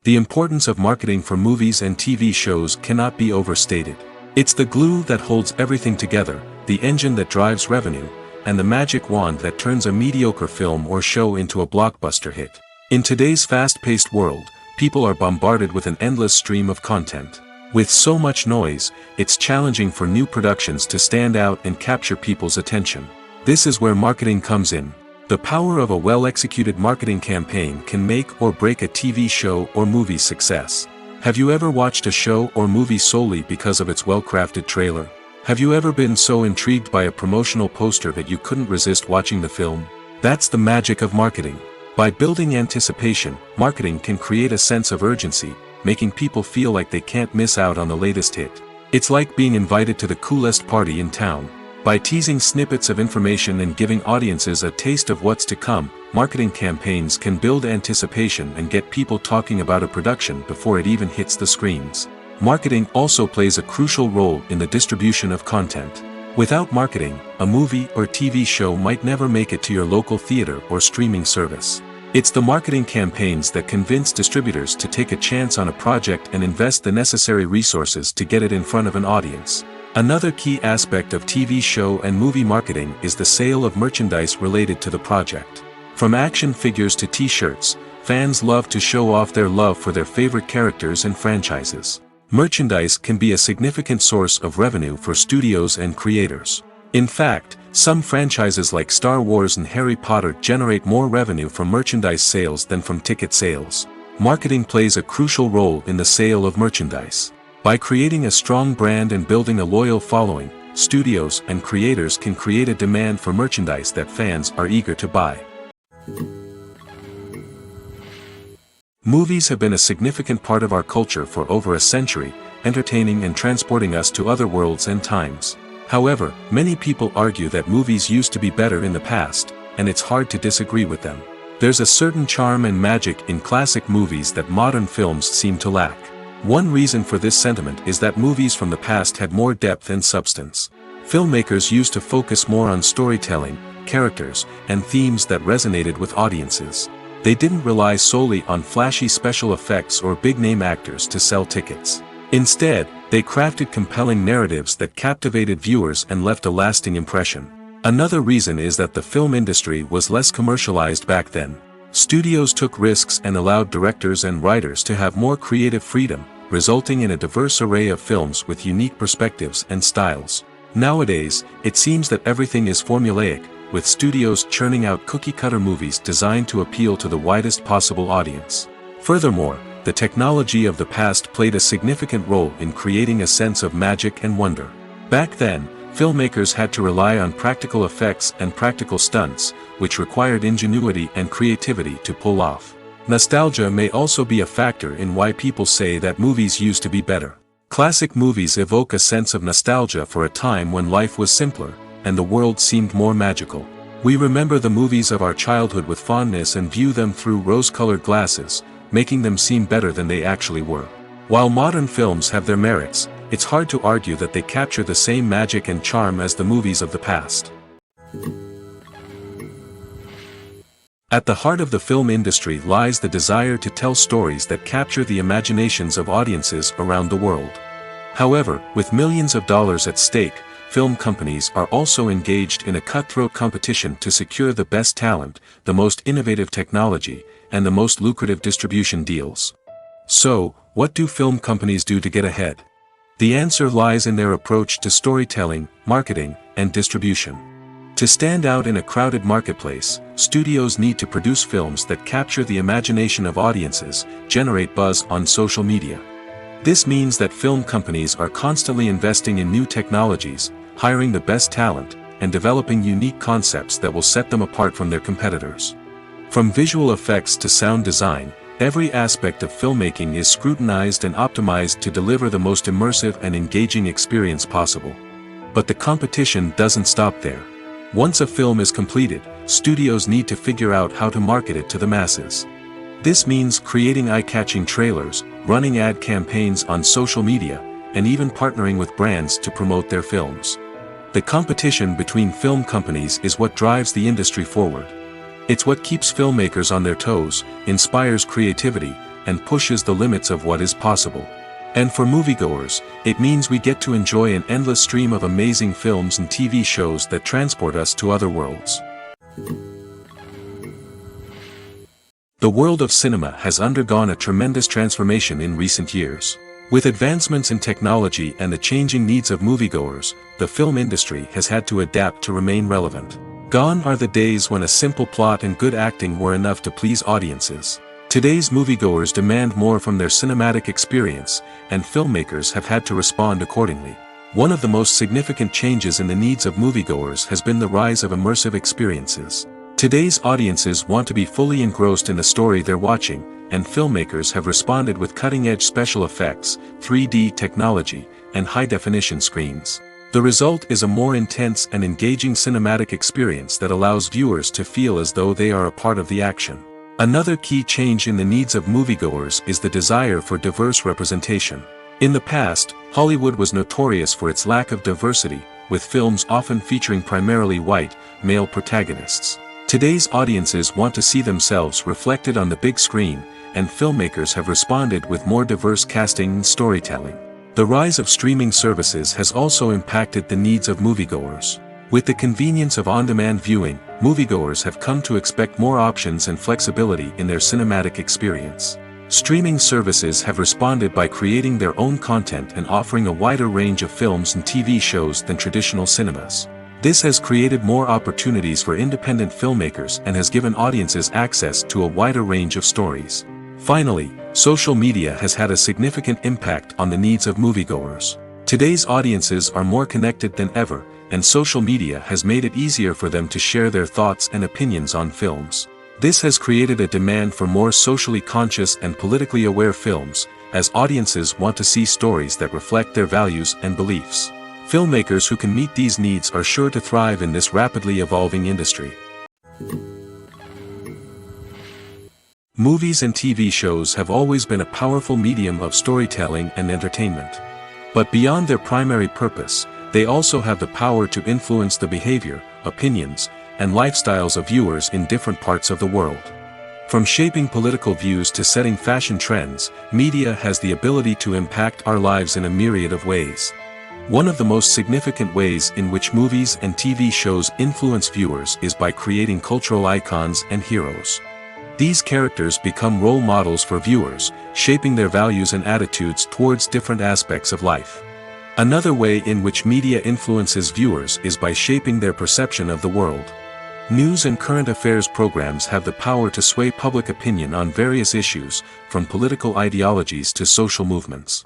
The importance of marketing for movies and TV shows cannot be overstated. It's the glue that holds everything together, the engine that drives revenue, and the magic wand that turns a mediocre film or show into a blockbuster hit. In today's fast-paced world, people are bombarded with an endless stream of content. With so much noise, it's challenging for new productions to stand out and capture people's attention. This is where marketing comes in. The power of a well-executed marketing campaign can make or break a TV show or movie's success. Have you ever watched a show or movie solely because of its well-crafted trailer? Have you ever been so intrigued by a promotional poster that you couldn't resist watching the film? That's the magic of marketing. By building anticipation, marketing can create a sense of urgency, making people feel like they can't miss out on the latest hit. It's like being invited to the coolest party in town. By teasing snippets of information and giving audiences a taste of what's to come, marketing campaigns can build anticipation and get people talking about a production before it even hits the screens. Marketing also plays a crucial role in the distribution of content. Without marketing, a movie or TV show might never make it to your local theater or streaming service. It's the marketing campaigns that convince distributors to take a chance on a project and invest the necessary resources to get it in front of an audience. Another key aspect of TV show and movie marketing is the sale of merchandise related to the project. From action figures to t-shirts, fans love to show off their love for their favorite characters and franchises. Merchandise can be a significant source of revenue for studios and creators. In fact, some franchises like Star Wars and Harry Potter generate more revenue from merchandise sales than from ticket sales. Marketing plays a crucial role in the sale of merchandise. By creating a strong brand and building a loyal following, studios and creators can create a demand for merchandise that fans are eager to buy. Movies have been a significant part of our culture for over a century, entertaining and transporting us to other worlds and times. However, many people argue that movies used to be better in the past, and it's hard to disagree with them. There's a certain charm and magic in classic movies that modern films seem to lack. One reason for this sentiment is that movies from the past had more depth and substance. Filmmakers used to focus more on storytelling, characters, and themes that resonated with audiences. They didn't rely solely on flashy special effects or big-name actors to sell tickets. Instead, they crafted compelling narratives that captivated viewers and left a lasting impression. Another reason is that the film industry was less commercialized back then. Studios took risks and allowed directors and writers to have more creative freedom, resulting in a diverse array of films with unique perspectives and styles. Nowadays, it seems that everything is formulaic, with studios churning out cookie-cutter movies designed to appeal to the widest possible audience. Furthermore, the technology of the past played a significant role in creating a sense of magic and wonder. Back then, filmmakers had to rely on practical effects and practical stunts, which required ingenuity and creativity to pull off. Nostalgia may also be a factor in why people say that movies used to be better. Classic movies evoke a sense of nostalgia for a time when life was simpler, and the world seemed more magical. We remember the movies of our childhood with fondness and view them through rose-colored glasses, making them seem better than they actually were. While modern films have their merits, it's hard to argue that they capture the same magic and charm as the movies of the past. At the heart of the film industry lies the desire to tell stories that capture the imaginations of audiences around the world. However, with millions of dollars at stake, film companies are also engaged in a cutthroat competition to secure the best talent, the most innovative technology, and the most lucrative distribution deals. So, what do film companies do to get ahead? The answer lies in their approach to storytelling, marketing, and distribution. To stand out in a crowded marketplace, studios need to produce films that capture the imagination of audiences, generate buzz on social media. This means that film companies are constantly investing in new technologies, hiring the best talent, and developing unique concepts that will set them apart from their competitors. From visual effects to sound design, every aspect of filmmaking is scrutinized and optimized to deliver the most immersive and engaging experience possible. But the competition doesn't stop there. Once a film is completed, studios need to figure out how to market it to the masses. This means creating eye-catching trailers, running ad campaigns on social media, and even partnering with brands to promote their films. The competition between film companies is what drives the industry forward. It's what keeps filmmakers on their toes, inspires creativity, and pushes the limits of what is possible. And for moviegoers, it means we get to enjoy an endless stream of amazing films and TV shows that transport us to other worlds. The world of cinema has undergone a tremendous transformation in recent years. With advancements in technology and the changing needs of moviegoers, the film industry has had to adapt to remain relevant. Gone are the days when a simple plot and good acting were enough to please audiences. Today's moviegoers demand more from their cinematic experience, and filmmakers have had to respond accordingly. One of the most significant changes in the needs of moviegoers has been the rise of immersive experiences. Today's audiences want to be fully engrossed in the story they're watching, and filmmakers have responded with cutting-edge special effects, 3D technology, and high-definition screens. The result is a more intense and engaging cinematic experience that allows viewers to feel as though they are a part of the action. Another key change in the needs of moviegoers is the desire for diverse representation. In the past, Hollywood was notorious for its lack of diversity, with films often featuring primarily white, male protagonists. Today's audiences want to see themselves reflected on the big screen, and filmmakers have responded with more diverse casting and storytelling. The rise of streaming services has also impacted the needs of moviegoers. With the convenience of on-demand viewing, moviegoers have come to expect more options and flexibility in their cinematic experience. Streaming services have responded by creating their own content and offering a wider range of films and TV shows than traditional cinemas. This has created more opportunities for independent filmmakers and has given audiences access to a wider range of stories. Finally, social media has had a significant impact on the needs of moviegoers. Today's audiences are more connected than ever, and social media has made it easier for them to share their thoughts and opinions on films. This has created a demand for more socially conscious and politically aware films, as audiences want to see stories that reflect their values and beliefs. Filmmakers who can meet these needs are sure to thrive in this rapidly evolving industry. Movies and TV shows have always been a powerful medium of storytelling and entertainment. But beyond their primary purpose, they also have the power to influence the behavior, opinions, and lifestyles of viewers in different parts of the world. From shaping political views to setting fashion trends, media has the ability to impact our lives in a myriad of ways. One of the most significant ways in which movies and TV shows influence viewers is by creating cultural icons and heroes. These characters become role models for viewers, shaping their values and attitudes towards different aspects of life. Another way in which media influences viewers is by shaping their perception of the world. News and current affairs programs have the power to sway public opinion on various issues, from political ideologies to social movements.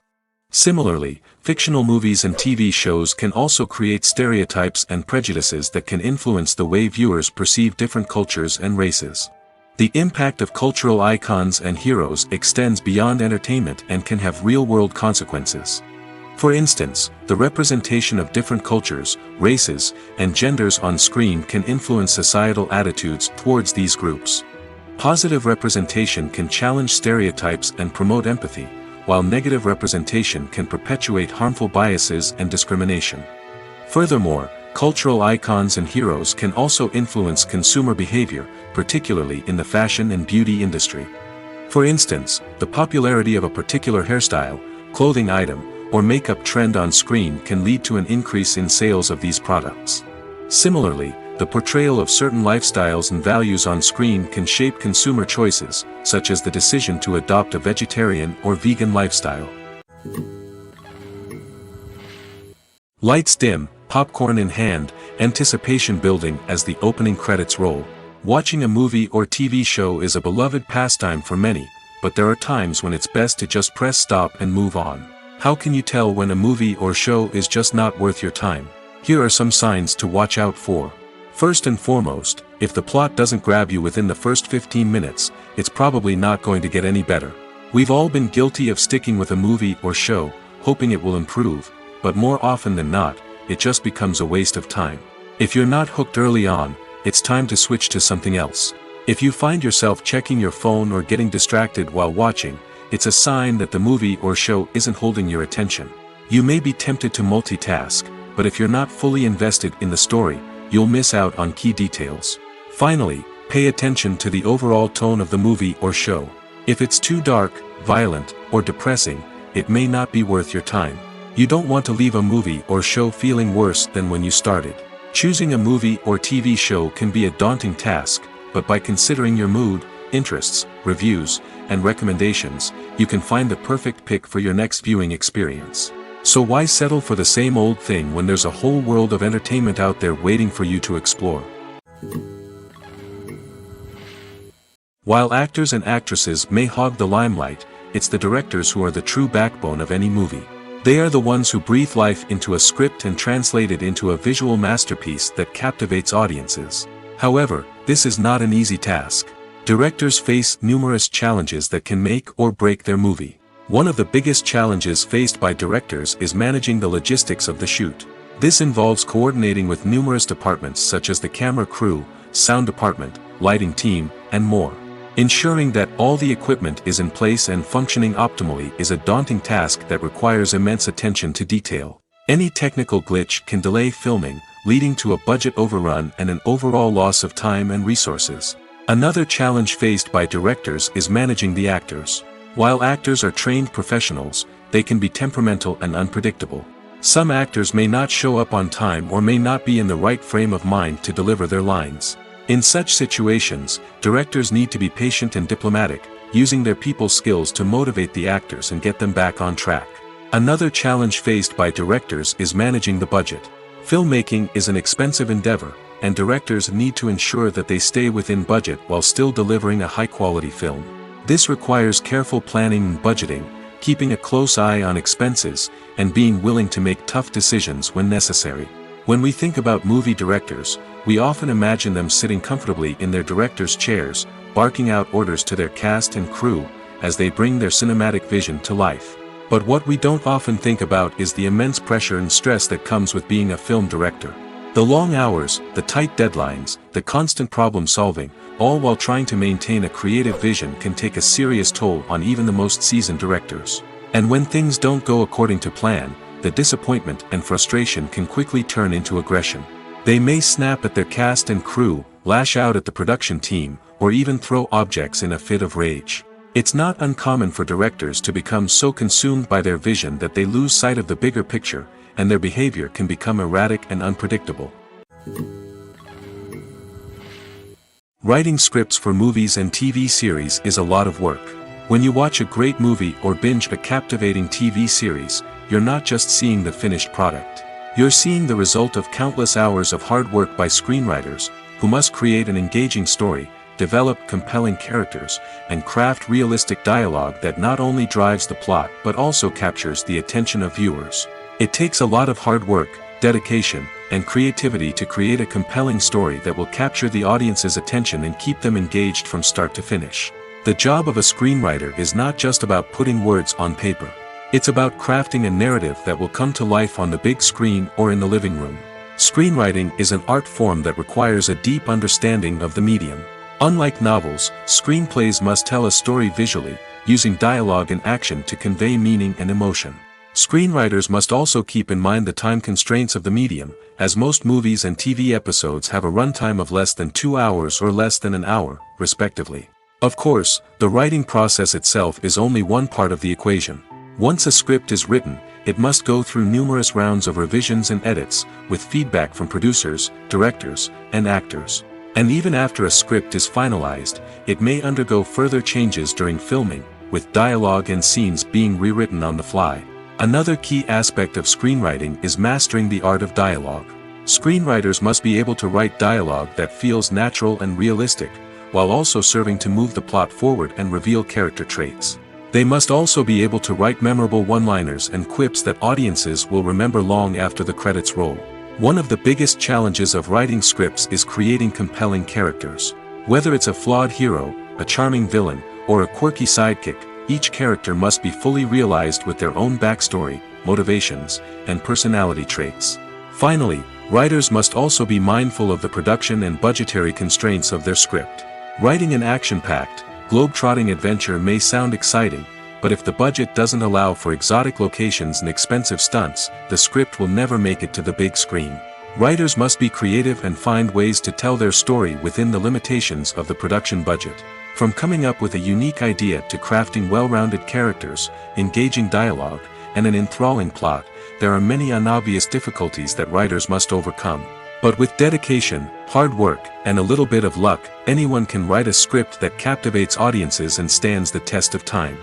Similarly, fictional movies and TV shows can also create stereotypes and prejudices that can influence the way viewers perceive different cultures and races. The impact of cultural icons and heroes extends beyond entertainment and can have real-world consequences. For instance, the representation of different cultures, races, and genders on screen can influence societal attitudes towards these groups. Positive representation can challenge stereotypes and promote empathy, while negative representation can perpetuate harmful biases and discrimination. Furthermore, cultural icons and heroes can also influence consumer behavior, particularly in the fashion and beauty industry. For instance, the popularity of a particular hairstyle, clothing item, or makeup trend on screen can lead to an increase in sales of these products. Similarly, the portrayal of certain lifestyles and values on screen can shape consumer choices, such as the decision to adopt a vegetarian or vegan lifestyle. Lights dim, popcorn in hand, anticipation building as the opening credits roll. Watching a movie or TV show is a beloved pastime for many, but there are times when it's best to just press stop and move on. How can you tell when a movie or show is just not worth your time? Here are some signs to watch out for. First and foremost, if the plot doesn't grab you within the first 15 minutes, it's probably not going to get any better. We've all been guilty of sticking with a movie or show, hoping it will improve, but more often than not, it just becomes a waste of time. If you're not hooked early on, it's time to switch to something else. If you find yourself checking your phone or getting distracted while watching, it's a sign that the movie or show isn't holding your attention. You may be tempted to multitask, but if you're not fully invested in the story, you'll miss out on key details. Finally, pay attention to the overall tone of the movie or show. If it's too dark, violent, or depressing, it may not be worth your time. You don't want to leave a movie or show feeling worse than when you started. Choosing a movie or TV show can be a daunting task, but by considering your mood, interests, reviews, and recommendations, you can find the perfect pick for your next viewing experience. So why settle for the same old thing when there's a whole world of entertainment out there waiting for you to explore? While actors and actresses may hog the limelight, it's the directors who are the true backbone of any movie. They are the ones who breathe life into a script and translate it into a visual masterpiece that captivates audiences. However, this is not an easy task. Directors face numerous challenges that can make or break their movie. One of the biggest challenges faced by directors is managing the logistics of the shoot. This involves coordinating with numerous departments such as the camera crew, sound department, lighting team, and more. Ensuring that all the equipment is in place and functioning optimally is a daunting task that requires immense attention to detail. Any technical glitch can delay filming, leading to a budget overrun and an overall loss of time and resources. Another challenge faced by directors is managing the actors. While actors are trained professionals, they can be temperamental and unpredictable. Some actors may not show up on time or may not be in the right frame of mind to deliver their lines. In such situations, directors need to be patient and diplomatic, using their people skills to motivate the actors and get them back on track. Another challenge faced by directors is managing the budget. Filmmaking is an expensive endeavor, and directors need to ensure that they stay within budget while still delivering a high-quality film. This requires careful planning and budgeting, keeping a close eye on expenses, and being willing to make tough decisions when necessary. When we think about movie directors, we often imagine them sitting comfortably in their director's chairs, barking out orders to their cast and crew, as they bring their cinematic vision to life. But what we don't often think about is the immense pressure and stress that comes with being a film director. The long hours, the tight deadlines, the constant problem solving, all while trying to maintain a creative vision can take a serious toll on even the most seasoned directors. And when things don't go according to plan, the disappointment and frustration can quickly turn into aggression. They may snap at their cast and crew, lash out at the production team, or even throw objects in a fit of rage. It's not uncommon for directors to become so consumed by their vision that they lose sight of the bigger picture, and their behavior can become erratic and unpredictable. Writing scripts for movies and TV series is a lot of work. When you watch a great movie or binge a captivating TV series, you're not just seeing the finished product. You're seeing the result of countless hours of hard work by screenwriters, who must create an engaging story, develop compelling characters, and craft realistic dialogue that not only drives the plot but also captures the attention of viewers. It takes a lot of hard work, dedication, and creativity to create a compelling story that will capture the audience's attention and keep them engaged from start to finish. The job of a screenwriter is not just about putting words on paper. It's about crafting a narrative that will come to life on the big screen or in the living room. Screenwriting is an art form that requires a deep understanding of the medium. Unlike novels, screenplays must tell a story visually, using dialogue and action to convey meaning and emotion. Screenwriters must also keep in mind the time constraints of the medium, as most movies and TV episodes have a runtime of less than 2 hours or less than an hour, respectively. Of course, the writing process itself is only one part of the equation. Once a script is written, it must go through numerous rounds of revisions and edits, with feedback from producers, directors, and actors. And even after a script is finalized, it may undergo further changes during filming, with dialogue and scenes being rewritten on the fly. Another key aspect of screenwriting is mastering the art of dialogue. Screenwriters must be able to write dialogue that feels natural and realistic, while also serving to move the plot forward and reveal character traits. They must also be able to write memorable one-liners and quips that audiences will remember long after the credits roll. One of the biggest challenges of writing scripts is creating compelling characters. Whether it's a flawed hero, a charming villain, or a quirky sidekick, each character must be fully realized with their own backstory, motivations, and personality traits. Finally, writers must also be mindful of the production and budgetary constraints of their script. Writing an action-packed, globe-trotting adventure may sound exciting, but if the budget doesn't allow for exotic locations and expensive stunts, the script will never make it to the big screen. Writers must be creative and find ways to tell their story within the limitations of the production budget. From coming up with a unique idea to crafting well-rounded characters, engaging dialogue, and an enthralling plot, there are many unobvious difficulties that writers must overcome. But with dedication, hard work, and a little bit of luck, anyone can write a script that captivates audiences and stands the test of time.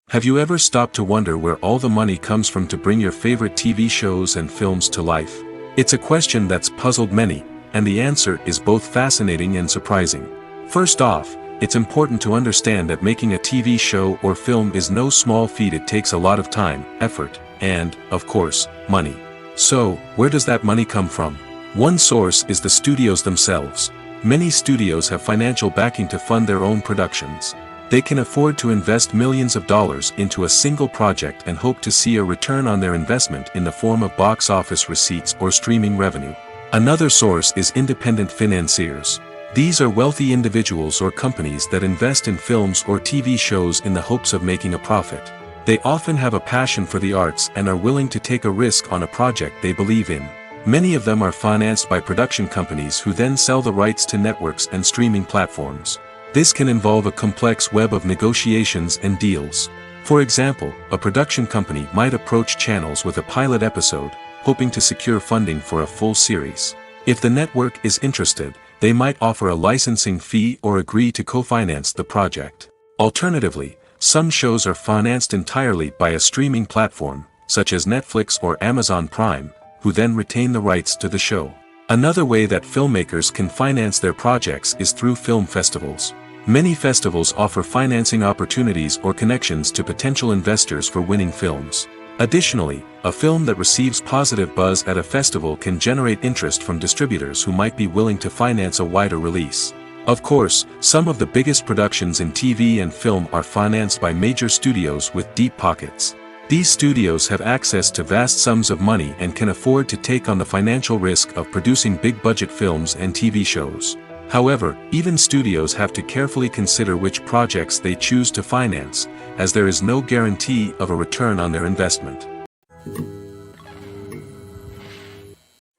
Have you ever stopped to wonder where all the money comes from to bring your favorite TV shows and films to life? It's a question that's puzzled many, and the answer is both fascinating and surprising. First off, it's important to understand that making a TV show or film is no small feat. It takes a lot of time, effort, and, of course, money. So, where does that money come from? One source is the studios themselves. Many studios have financial backing to fund their own productions. They can afford to invest millions of dollars into a single project and hope to see a return on their investment in the form of box office receipts or streaming revenue. Another source is independent financiers. These are wealthy individuals or companies that invest in films or TV shows in the hopes of making a profit. They often have a passion for the arts and are willing to take a risk on a project they believe in. Many of them are financed by production companies who then sell the rights to networks and streaming platforms. This can involve a complex web of negotiations and deals. For example, a production company might approach channels with a pilot episode, hoping to secure funding for a full series. If the network is interested, they might offer a licensing fee or agree to co-finance the project. Alternatively, some shows are financed entirely by a streaming platform, such as Netflix or Amazon Prime, who then retain the rights to the show. Another way that filmmakers can finance their projects is through film festivals. Many festivals offer financing opportunities or connections to potential investors for winning films. Additionally, a film that receives positive buzz at a festival can generate interest from distributors who might be willing to finance a wider release. Of course, some of the biggest productions in TV and film are financed by major studios with deep pockets. These studios have access to vast sums of money and can afford to take on the financial risk of producing big-budget films and TV shows. However, even studios have to carefully consider which projects they choose to finance, as there is no guarantee of a return on their investment.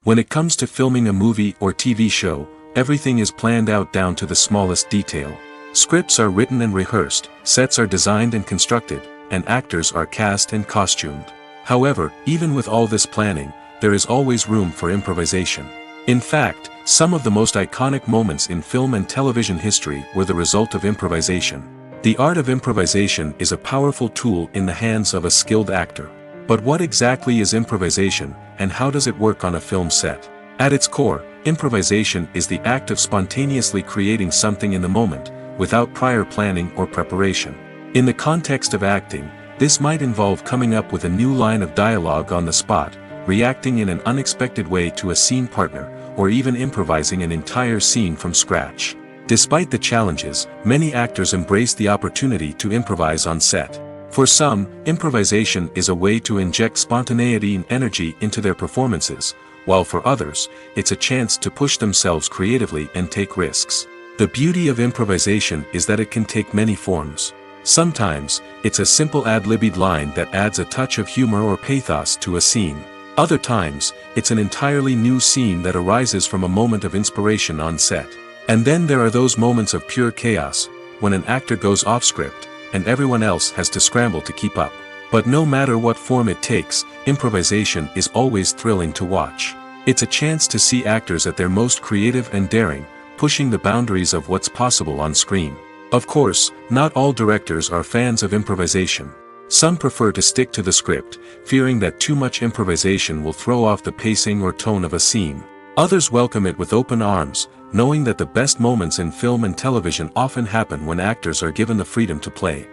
When it comes to filming a movie or TV show, everything is planned out down to the smallest detail. Scripts are written and rehearsed, sets are designed and constructed, and actors are cast and costumed. However, even with all this planning, there is always room for improvisation. In fact, some of the most iconic moments in film and television history were the result of improvisation. The art of improvisation is a powerful tool in the hands of a skilled actor. But what exactly is improvisation, and how does it work on a film set? At its core, improvisation is the act of spontaneously creating something in the moment, without prior planning or preparation. In the context of acting, this might involve coming up with a new line of dialogue on the spot, reacting in an unexpected way to a scene partner, or even improvising an entire scene from scratch. Despite the challenges, many actors embrace the opportunity to improvise on set. For some, improvisation is a way to inject spontaneity and energy into their performances, while for others, it's a chance to push themselves creatively and take risks. The beauty of improvisation is that it can take many forms. Sometimes, it's a simple ad-libbed line that adds a touch of humor or pathos to a scene. Other times, it's an entirely new scene that arises from a moment of inspiration on set. And then there are those moments of pure chaos, when an actor goes off script, and everyone else has to scramble to keep up. But no matter what form it takes, improvisation is always thrilling to watch. It's a chance to see actors at their most creative and daring, pushing the boundaries of what's possible on screen. Of course, not all directors are fans of improvisation. Some prefer to stick to the script, fearing that too much improvisation will throw off the pacing or tone of a scene. Others welcome it with open arms, knowing that the best moments in film and television often happen when actors are given the freedom to play.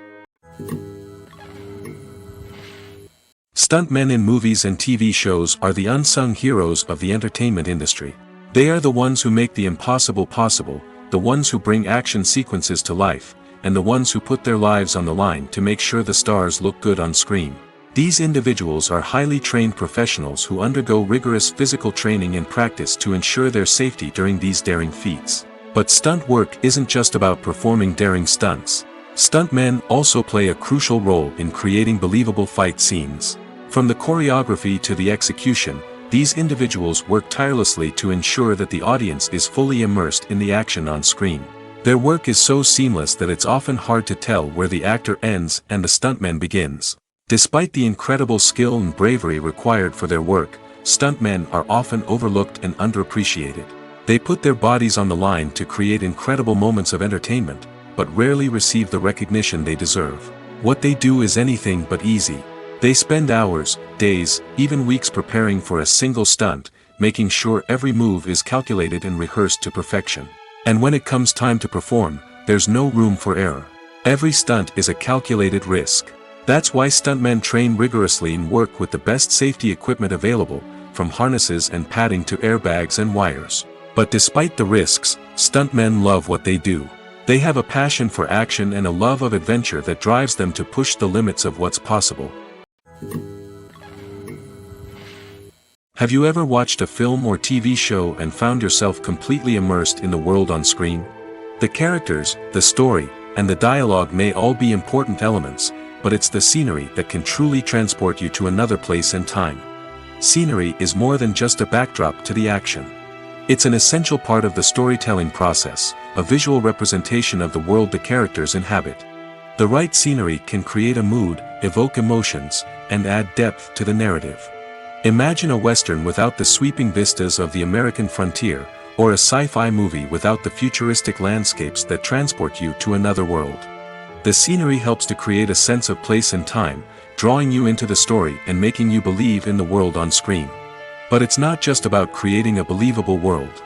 Stuntmen in movies and TV shows are the unsung heroes of the entertainment industry. They are the ones who make the impossible possible, the ones who bring action sequences to life, and the ones who put their lives on the line to make sure the stars look good on screen. These individuals are highly trained professionals who undergo rigorous physical training and practice to ensure their safety during these daring feats. But stunt work isn't just about performing daring stunts. Stuntmen also play a crucial role in creating believable fight scenes. From the choreography to the execution, these individuals work tirelessly to ensure that the audience is fully immersed in the action on screen. Their work is so seamless that it's often hard to tell where the actor ends and the stuntman begins. Despite the incredible skill and bravery required for their work, stuntmen are often overlooked and underappreciated. They put their bodies on the line to create incredible moments of entertainment, but rarely receive the recognition they deserve. What they do is anything but easy. They spend hours, days, even weeks preparing for a single stunt, making sure every move is calculated and rehearsed to perfection. And when it comes time to perform, there's no room for error. Every stunt is a calculated risk. That's why stuntmen train rigorously and work with the best safety equipment available, from harnesses and padding to airbags and wires. But despite the risks, stuntmen love what they do. They have a passion for action and a love of adventure that drives them to push the limits of what's possible. Have you ever watched a film or TV show and found yourself completely immersed in the world on screen? The characters, the story, and the dialogue may all be important elements, but it's the scenery that can truly transport you to another place and time. Scenery is more than just a backdrop to the action. It's an essential part of the storytelling process, a visual representation of the world the characters inhabit. The right scenery can create a mood, evoke emotions, and add depth to the narrative. Imagine a Western without the sweeping vistas of the American frontier, or a sci-fi movie without the futuristic landscapes that transport you to another world. The scenery helps to create a sense of place and time, drawing you into the story and making you believe in the world on screen. But it's not just about creating a believable world.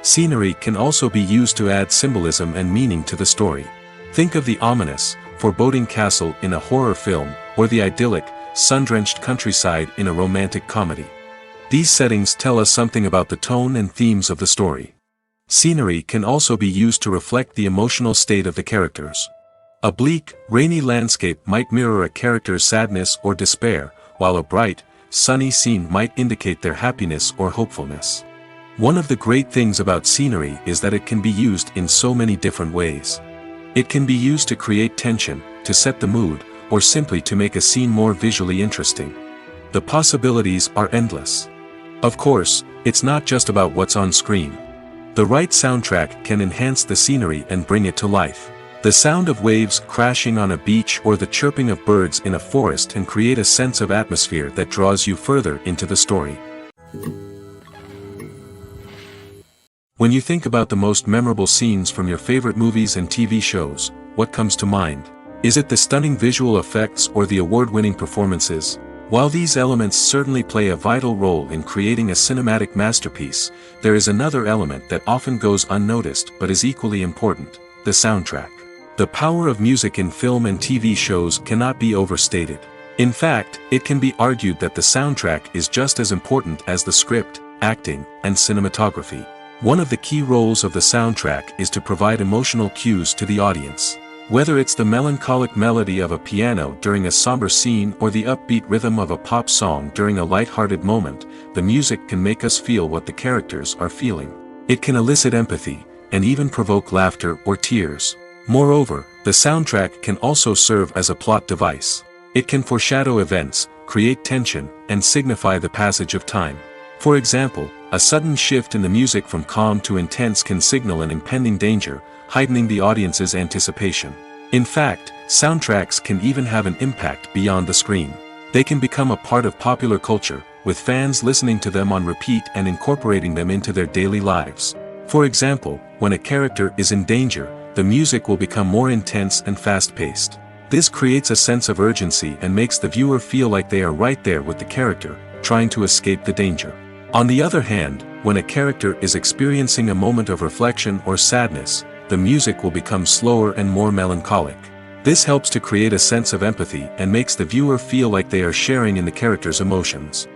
Scenery can also be used to add symbolism and meaning to the story. Think of the ominous, foreboding castle in a horror film, or the idyllic, sun-drenched countryside in a romantic comedy. These settings tell us something about the tone and themes of the story. Scenery can also be used to reflect the emotional state of the characters. A bleak, rainy landscape might mirror a character's sadness or despair, while a bright, sunny scene might indicate their happiness or hopefulness. One of the great things about scenery is that it can be used in so many different ways. It can be used to create tension, to set the mood, or simply to make a scene more visually interesting. The possibilities are endless. Of course, it's not just about what's on screen. The right soundtrack can enhance the scenery and bring it to life. The sound of waves crashing on a beach or the chirping of birds in a forest can create a sense of atmosphere that draws you further into the story. When you think about the most memorable scenes from your favorite movies and TV shows, what comes to mind? Is it the stunning visual effects or the award-winning performances? While these elements certainly play a vital role in creating a cinematic masterpiece, there is another element that often goes unnoticed but is equally important: the soundtrack. The power of music in film and TV shows cannot be overstated. In fact, it can be argued that the soundtrack is just as important as the script, acting, and cinematography. One of the key roles of the soundtrack is to provide emotional cues to the audience. Whether it's the melancholic melody of a piano during a somber scene or the upbeat rhythm of a pop song during a light-hearted moment, the music can make us feel what the characters are feeling. It can elicit empathy, and even provoke laughter or tears. Moreover, the soundtrack can also serve as a plot device. It can foreshadow events, create tension, and signify the passage of time. For example, a sudden shift in the music from calm to intense can signal an impending danger, heightening the audience's anticipation. In fact, soundtracks can even have an impact beyond the screen. They can become a part of popular culture, with fans listening to them on repeat and incorporating them into their daily lives. For example, when a character is in danger, the music will become more intense and fast-paced. This creates a sense of urgency and makes the viewer feel like they are right there with the character, trying to escape the danger. On the other hand, when a character is experiencing a moment of reflection or sadness, the music will become slower and more melancholic. This helps to create a sense of empathy and makes the viewer feel like they are sharing in the character's emotions.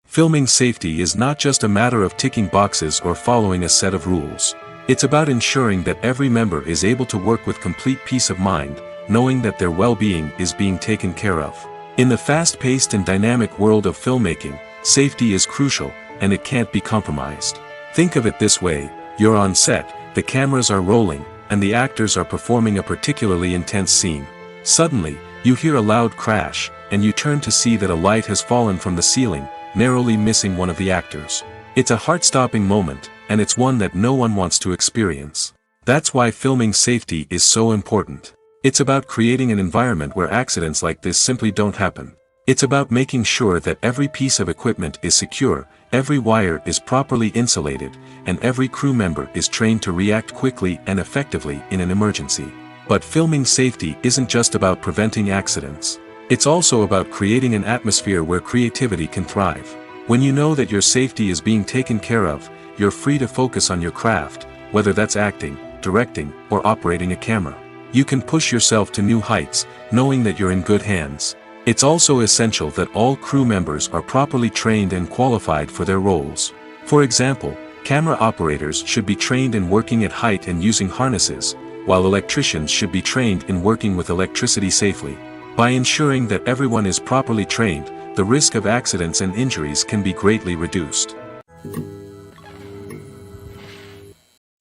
Filming safety is not just a matter of ticking boxes or following a set of rules. It's about ensuring that every member is able to work with complete peace of mind, knowing that their well-being is being taken care of. In the fast-paced and dynamic world of filmmaking, safety is crucial, and it can't be compromised. Think of it this way: you're on set, the cameras are rolling, and the actors are performing a particularly intense scene. Suddenly, you hear a loud crash, and you turn to see that a light has fallen from the ceiling, narrowly missing one of the actors. It's a heart-stopping moment, and it's one that no one wants to experience. That's why filming safety is so important. It's about creating an environment where accidents like this simply don't happen. It's about making sure that every piece of equipment is secure, every wire is properly insulated, and every crew member is trained to react quickly and effectively in an emergency. But filming safety isn't just about preventing accidents. It's also about creating an atmosphere where creativity can thrive. When you know that your safety is being taken care of, you're free to focus on your craft, whether that's acting, directing, or operating a camera. You can push yourself to new heights, knowing that you're in good hands. It's also essential that all crew members are properly trained and qualified for their roles. For example, camera operators should be trained in working at height and using harnesses, while electricians should be trained in working with electricity safely. By ensuring that everyone is properly trained, the risk of accidents and injuries can be greatly reduced.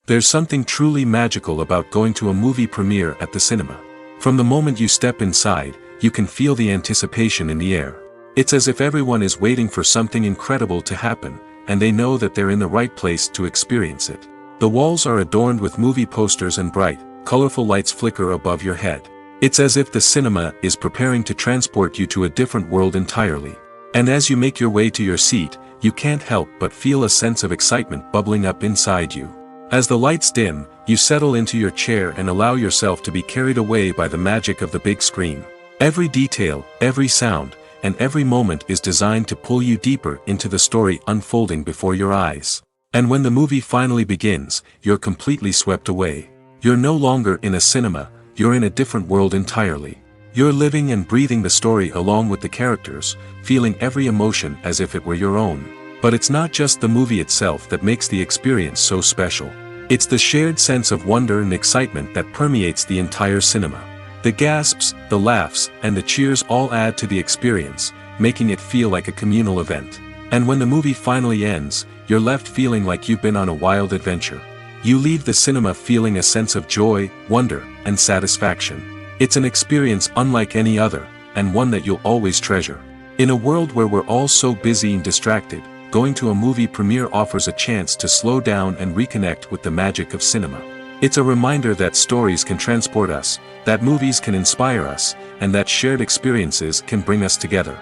There's something truly magical about going to a movie premiere at the cinema. From the moment you step inside, you can feel the anticipation in the air. It's as if everyone is waiting for something incredible to happen, and they know that they're in the right place to experience it. The walls are adorned with movie posters and bright, colorful lights flicker above your head. It's as if the cinema is preparing to transport you to a different world entirely. And as you make your way to your seat, you can't help but feel a sense of excitement bubbling up inside you. As the lights dim, you settle into your chair and allow yourself to be carried away by the magic of the big screen. Every detail, every sound, and every moment is designed to pull you deeper into the story unfolding before your eyes. And when the movie finally begins, you're completely swept away. You're no longer in a cinema, you're in a different world entirely. You're living and breathing the story along with the characters, feeling every emotion as if it were your own. But it's not just the movie itself that makes the experience so special. It's the shared sense of wonder and excitement that permeates the entire cinema. The gasps, the laughs, and the cheers all add to the experience, making it feel like a communal event. And when the movie finally ends, you're left feeling like you've been on a wild adventure. You leave the cinema feeling a sense of joy, wonder, and satisfaction. It's an experience unlike any other, and one that you'll always treasure. In a world where we're all so busy and distracted, going to a movie premiere offers a chance to slow down and reconnect with the magic of cinema. It's a reminder that stories can transport us, that movies can inspire us, and that shared experiences can bring us together.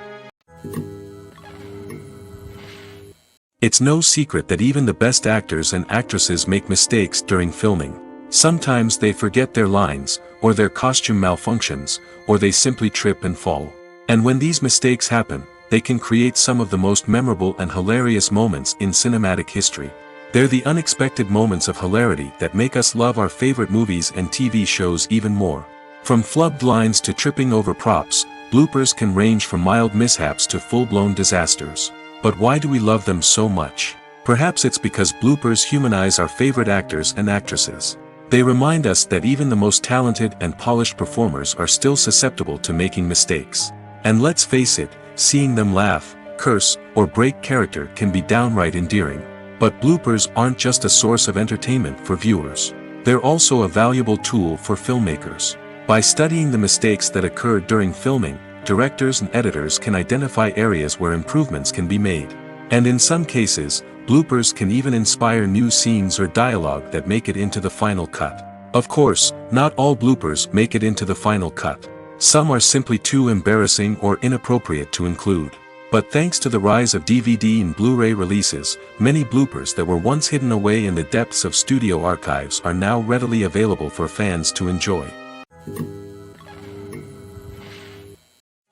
It's no secret that even the best actors and actresses make mistakes during filming. Sometimes they forget their lines, or their costume malfunctions, or they simply trip and fall. And when these mistakes happen, they can create some of the most memorable and hilarious moments in cinematic history. They're the unexpected moments of hilarity that make us love our favorite movies and TV shows even more. From flubbed lines to tripping over props, bloopers can range from mild mishaps to full-blown disasters. But why do we love them so much? Perhaps it's because bloopers humanize our favorite actors and actresses. They remind us that even the most talented and polished performers are still susceptible to making mistakes. And let's face it, seeing them laugh, curse, or break character can be downright endearing. But bloopers aren't just a source of entertainment for viewers. They're also a valuable tool for filmmakers. By studying the mistakes that occurred during filming, directors and editors can identify areas where improvements can be made. And in some cases, bloopers can even inspire new scenes or dialogue that make it into the final cut. Of course, not all bloopers make it into the final cut. Some are simply too embarrassing or inappropriate to include. But thanks to the rise of DVD and Blu-ray releases, many bloopers that were once hidden away in the depths of studio archives are now readily available for fans to enjoy.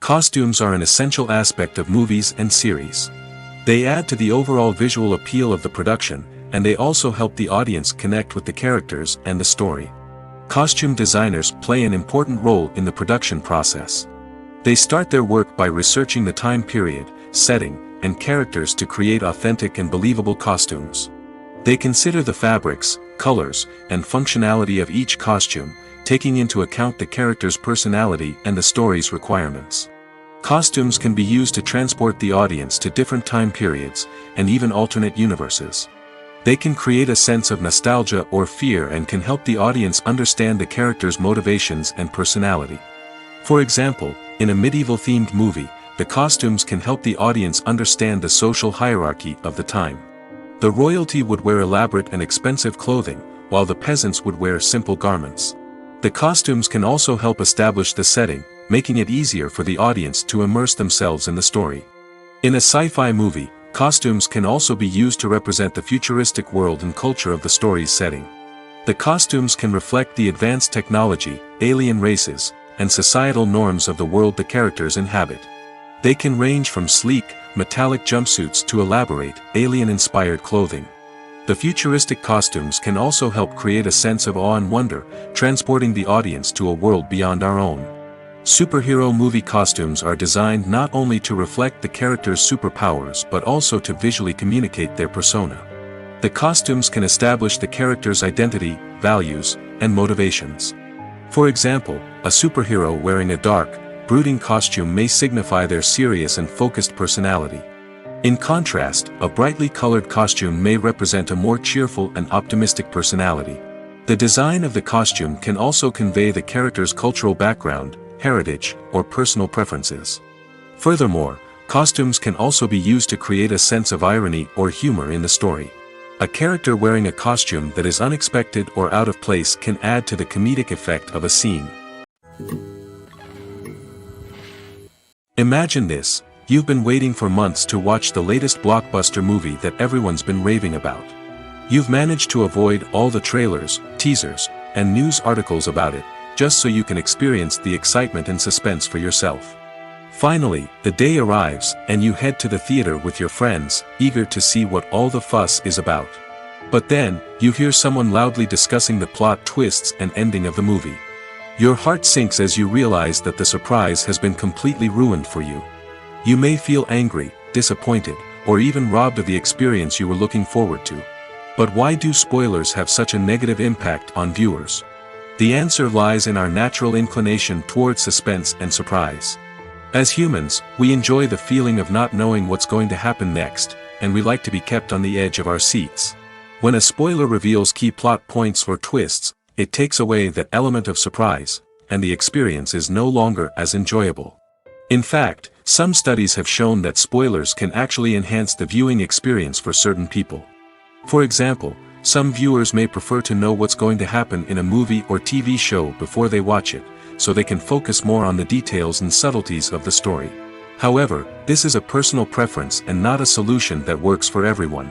Costumes are an essential aspect of movies and series. They add to the overall visual appeal of the production, and they also help the audience connect with the characters and the story. Costume designers play an important role in the production process. They start their work by researching the time period, setting, and characters to create authentic and believable costumes. They consider the fabrics, colors, and functionality of each costume, taking into account the character's personality and the story's requirements. Costumes can be used to transport the audience to different time periods, and even alternate universes. They can create a sense of nostalgia or fear and can help the audience understand the character's motivations and personality. For example, in a medieval-themed movie, the costumes can help the audience understand the social hierarchy of the time. The royalty would wear elaborate and expensive clothing, while the peasants would wear simple garments. The costumes can also help establish the setting, making it easier for the audience to immerse themselves in the story. In a sci-fi movie, costumes can also be used to represent the futuristic world and culture of the story's setting. The costumes can reflect the advanced technology, alien races, and societal norms of the world the characters inhabit. They can range from sleek, metallic jumpsuits to elaborate, alien-inspired clothing. The futuristic costumes can also help create a sense of awe and wonder, transporting the audience to a world beyond our own. Superhero movie costumes are designed not only to reflect the character's superpowers but also to visually communicate their persona. The costumes can establish the character's identity, values, and motivations. For example, a superhero wearing a dark, brooding costume may signify their serious and focused personality. In contrast, a brightly colored costume may represent a more cheerful and optimistic personality. The design of the costume can also convey the character's cultural background, heritage, or personal preferences. Furthermore, costumes can also be used to create a sense of irony or humor in the story. A character wearing a costume that is unexpected or out of place can add to the comedic effect of a scene. Imagine this: you've been waiting for months to watch the latest blockbuster movie that everyone's been raving about. You've managed to avoid all the trailers, teasers, and news articles about it, just so you can experience the excitement and suspense for yourself. Finally, the day arrives, and you head to the theater with your friends, eager to see what all the fuss is about. But then, you hear someone loudly discussing the plot twists and ending of the movie. Your heart sinks as you realize that the surprise has been completely ruined for you. You may feel angry, disappointed, or even robbed of the experience you were looking forward to. But why do spoilers have such a negative impact on viewers? The answer lies in our natural inclination towards suspense and surprise. As humans, we enjoy the feeling of not knowing what's going to happen next, and we like to be kept on the edge of our seats. When a spoiler reveals key plot points or twists, it takes away that element of surprise, and the experience is no longer as enjoyable. In fact, some studies have shown that spoilers can actually enhance the viewing experience for certain people. For example, some viewers may prefer to know what's going to happen in a movie or TV show before they watch it, so they can focus more on the details and subtleties of the story. However, this is a personal preference and not a solution that works for everyone.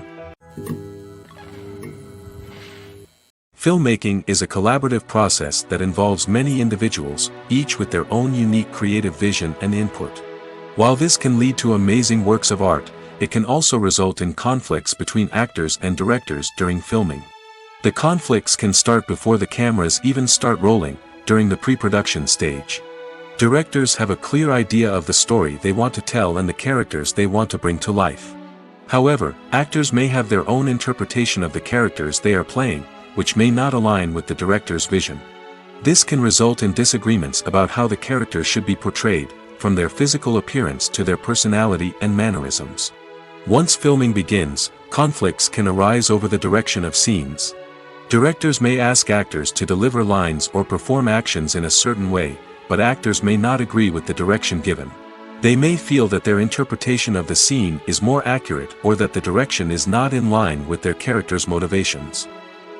Filmmaking is a collaborative process that involves many individuals, each with their own unique creative vision and input. While this can lead to amazing works of art, it can also result in conflicts between actors and directors during filming. The conflicts can start before the cameras even start rolling, during the pre-production stage. Directors have a clear idea of the story they want to tell and the characters they want to bring to life. However, actors may have their own interpretation of the characters they are playing, which may not align with the director's vision. This can result in disagreements about how the character should be portrayed, from their physical appearance to their personality and mannerisms. Once filming begins, conflicts can arise over the direction of scenes. Directors may ask actors to deliver lines or perform actions in a certain way, but actors may not agree with the direction given. They may feel that their interpretation of the scene is more accurate or that the direction is not in line with their character's motivations.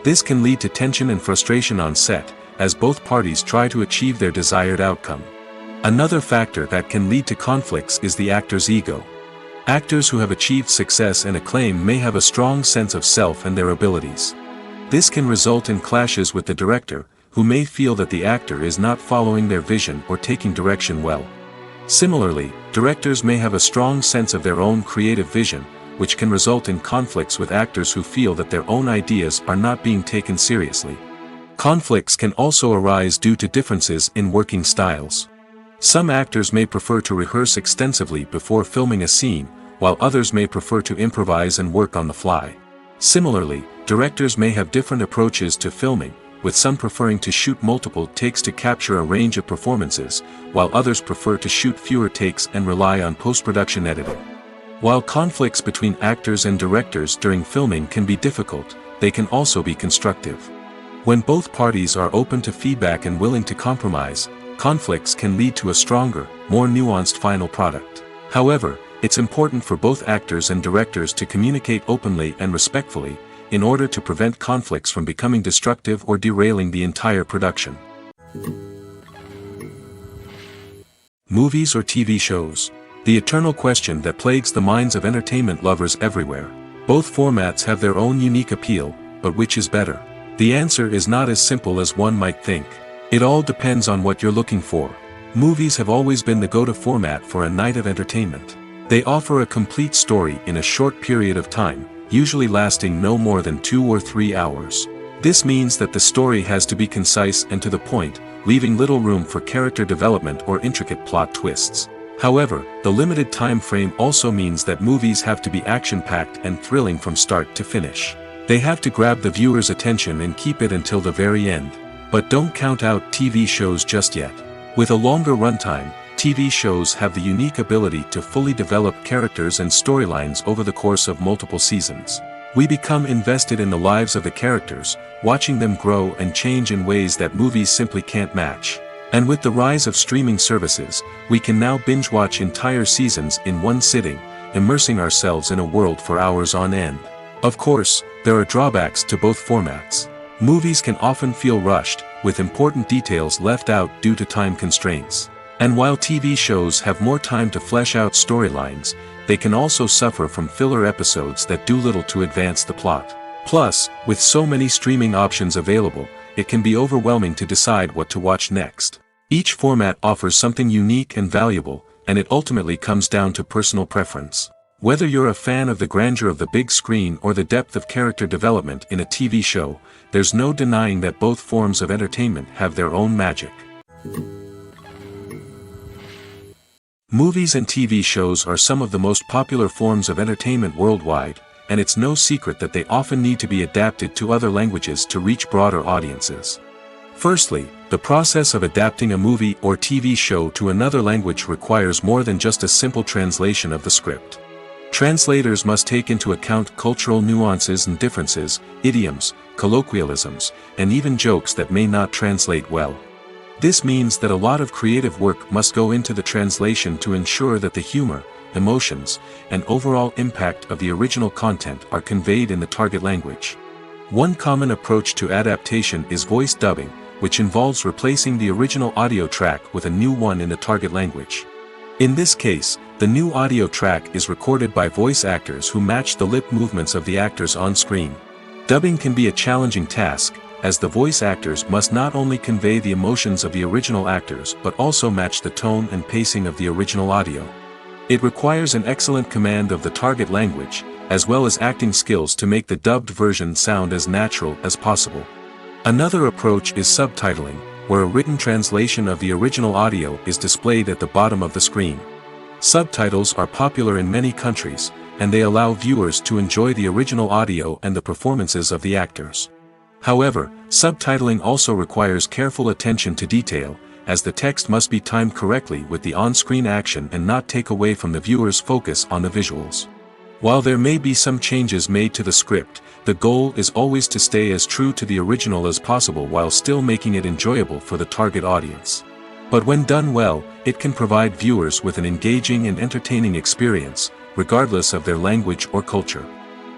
This can lead to tension and frustration on set, as both parties try to achieve their desired outcome. Another factor that can lead to conflicts is the actor's ego. Actors who have achieved success and acclaim may have a strong sense of self and their abilities. This can result in clashes with the director, who may feel that the actor is not following their vision or taking direction well. Similarly, directors may have a strong sense of their own creative vision, which can result in conflicts with actors who feel that their own ideas are not being taken seriously. Conflicts can also arise due to differences in working styles. Some actors may prefer to rehearse extensively before filming a scene, while others may prefer to improvise and work on the fly. Similarly, directors may have different approaches to filming, with some preferring to shoot multiple takes to capture a range of performances, while others prefer to shoot fewer takes and rely on post-production editing. While conflicts between actors and directors during filming can be difficult, they can also be constructive. When both parties are open to feedback and willing to compromise, conflicts can lead to a stronger, more nuanced final product. However, it's important for both actors and directors to communicate openly and respectfully, in order to prevent conflicts from becoming destructive or derailing the entire production. Movies or TV shows? The eternal question that plagues the minds of entertainment lovers everywhere. Both formats have their own unique appeal, but which is better? The answer is not as simple as one might think. It all depends on what you're looking for. Movies have always been the go-to format for a night of entertainment. They offer a complete story in a short period of time, usually lasting no more than 2 or 3 hours. This means that the story has to be concise and to the point, leaving little room for character development or intricate plot twists. However, the limited time frame also means that movies have to be action-packed and thrilling from start to finish. They have to grab the viewer's attention and keep it until the very end. But don't count out TV shows just yet. With a longer runtime, TV shows have the unique ability to fully develop characters and storylines over the course of multiple seasons. We become invested in the lives of the characters, watching them grow and change in ways that movies simply can't match. And with the rise of streaming services, we can now binge-watch entire seasons in one sitting, immersing ourselves in a world for hours on end. Of course, there are drawbacks to both formats. Movies can often feel rushed, with important details left out due to time constraints. And while TV shows have more time to flesh out storylines, they can also suffer from filler episodes that do little to advance the plot. Plus, with so many streaming options available, it can be overwhelming to decide what to watch next. Each format offers something unique and valuable, and it ultimately comes down to personal preference. Whether you're a fan of the grandeur of the big screen or the depth of character development in a TV show, there's no denying that both forms of entertainment have their own magic. Movies and TV shows are some of the most popular forms of entertainment worldwide, and it's no secret that they often need to be adapted to other languages to reach broader audiences. Firstly, the process of adapting a movie or TV show to another language requires more than just a simple translation of the script. Translators must take into account cultural nuances and differences, idioms, colloquialisms, and even jokes that may not translate well. This means that a lot of creative work must go into the translation to ensure that the humor, emotions, and overall impact of the original content are conveyed in the target language. One common approach to adaptation is voice dubbing, which involves replacing the original audio track with a new one in the target language. In this case, the new audio track is recorded by voice actors who match the lip movements of the actors on screen. Dubbing can be a challenging task, as the voice actors must not only convey the emotions of the original actors but also match the tone and pacing of the original audio. It requires an excellent command of the target language, as well as acting skills to make the dubbed version sound as natural as possible. Another approach is subtitling, where a written translation of the original audio is displayed at the bottom of the screen. Subtitles are popular in many countries, and they allow viewers to enjoy the original audio and the performances of the actors. However, subtitling also requires careful attention to detail, as the text must be timed correctly with the on-screen action and not take away from the viewer's focus on the visuals. While there may be some changes made to the script, the goal is always to stay as true to the original as possible while still making it enjoyable for the target audience. But when done well, it can provide viewers with an engaging and entertaining experience, regardless of their language or culture.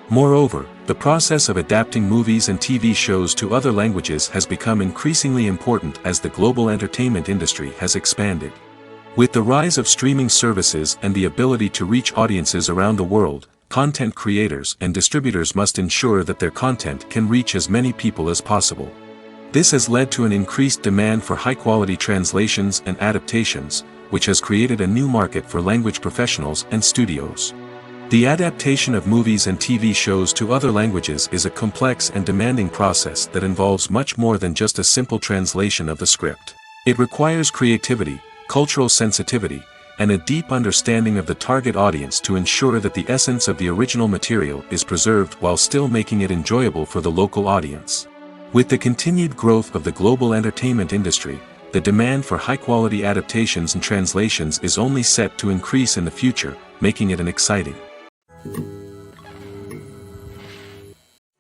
Moreover, the process of adapting movies and TV shows to other languages has become increasingly important as the global entertainment industry has expanded. With the rise of streaming services and the ability to reach audiences around the world, content creators and distributors must ensure that their content can reach as many people as possible. This has led to an increased demand for high-quality translations and adaptations, which has created a new market for language professionals and studios. The adaptation of movies and TV shows to other languages is a complex and demanding process that involves much more than just a simple translation of the script. It requires creativity, cultural sensitivity, and a deep understanding of the target audience to ensure that the essence of the original material is preserved while still making it enjoyable for the local audience. With the continued growth of the global entertainment industry, the demand for high-quality adaptations and translations is only set to increase in the future, making it an exciting.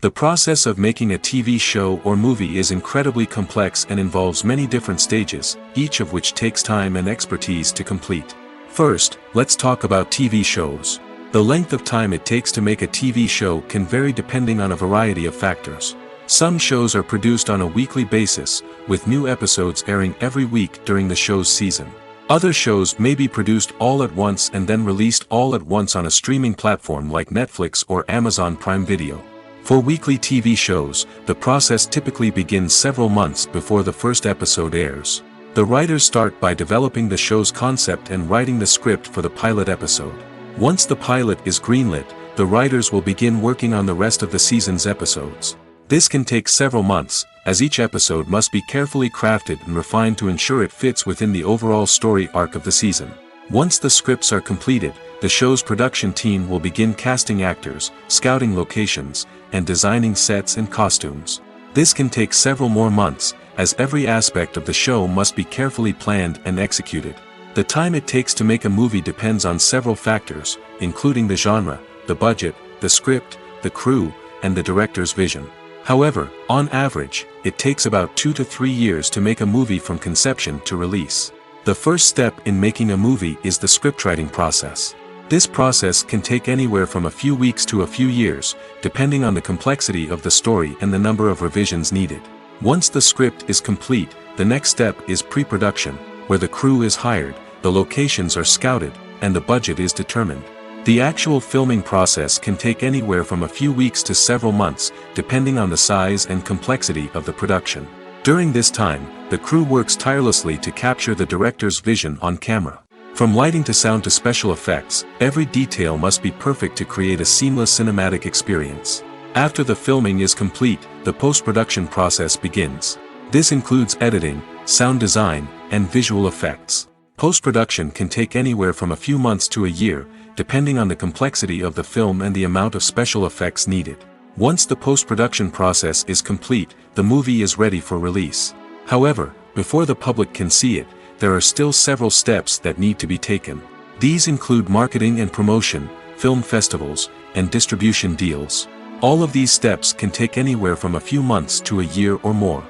The process of making a TV show or movie is incredibly complex and involves many different stages, each of which takes time and expertise to complete. First, let's talk about TV shows. The length of time it takes to make a TV show can vary depending on a variety of factors. Some shows are produced on a weekly basis, with new episodes airing every week during the show's season. Other shows may be produced all at once and then released all at once on a streaming platform like Netflix or Amazon Prime Video. For weekly TV shows, the process typically begins several months before the first episode airs. The writers start by developing the show's concept and writing the script for the pilot episode. Once the pilot is greenlit, the writers will begin working on the rest of the season's episodes. This can take several months, as each episode must be carefully crafted and refined to ensure it fits within the overall story arc of the season. Once the scripts are completed, the show's production team will begin casting actors, scouting locations, and designing sets and costumes. This can take several more months, as every aspect of the show must be carefully planned and executed. The time it takes to make a movie depends on several factors, including the genre, the budget, the script, the crew, and the director's vision. However, on average, it takes about 2 to 3 years to make a movie from conception to release. The first step in making a movie is the scriptwriting process. This process can take anywhere from a few weeks to a few years, depending on the complexity of the story and the number of revisions needed. Once the script is complete, the next step is pre-production, where the crew is hired, the locations are scouted, and the budget is determined. The actual filming process can take anywhere from a few weeks to several months, depending on the size and complexity of the production. During this time, the crew works tirelessly to capture the director's vision on camera. From lighting to sound to special effects, every detail must be perfect to create a seamless cinematic experience. After the filming is complete, the post-production process begins. This includes editing, sound design, and visual effects. Post-production can take anywhere from a few months to a year, depending on the complexity of the film and the amount of special effects needed. Once the post-production process is complete, the movie is ready for release. However, before the public can see it, there are still several steps that need to be taken. These include marketing and promotion, film festivals, and distribution deals. All of these steps can take anywhere from a few months to a year or more.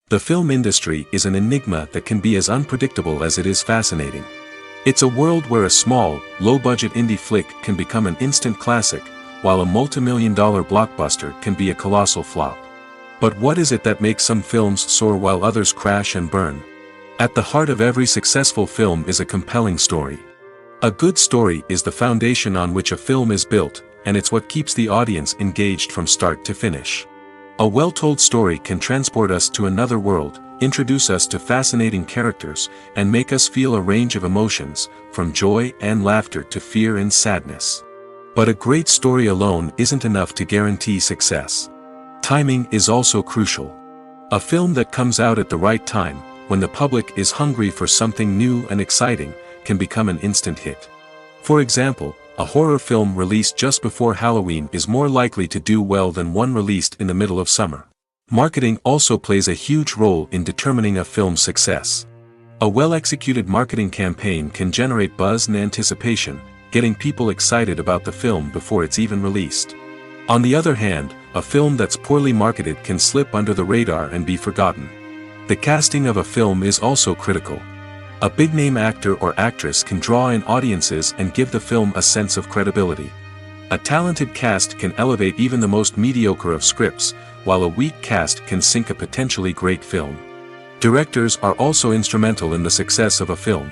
The film industry is an enigma that can be as unpredictable as it is fascinating. It's a world where a small, low-budget indie flick can become an instant classic, while a multi-million-dollar blockbuster can be a colossal flop. But what is it that makes some films soar while others crash and burn? At the heart of every successful film is a compelling story. A good story is the foundation on which a film is built, and it's what keeps the audience engaged from start to finish. A well-told story can transport us to another world, introduce us to fascinating characters, and make us feel a range of emotions, from joy and laughter to fear and sadness. But a great story alone isn't enough to guarantee success. Timing is also crucial. A film that comes out at the right time, when the public is hungry for something new and exciting, can become an instant hit. For example, a horror film released just before Halloween is more likely to do well than one released in the middle of summer. Marketing also plays a huge role in determining a film's success. A well-executed marketing campaign can generate buzz and anticipation, getting people excited about the film before it's even released. On the other hand, a film that's poorly marketed can slip under the radar and be forgotten. The casting of a film is also critical. A big-name actor or actress can draw in audiences and give the film a sense of credibility. A talented cast can elevate even the most mediocre of scripts, while a weak cast can sink a potentially great film. Directors are also instrumental in the success of a film.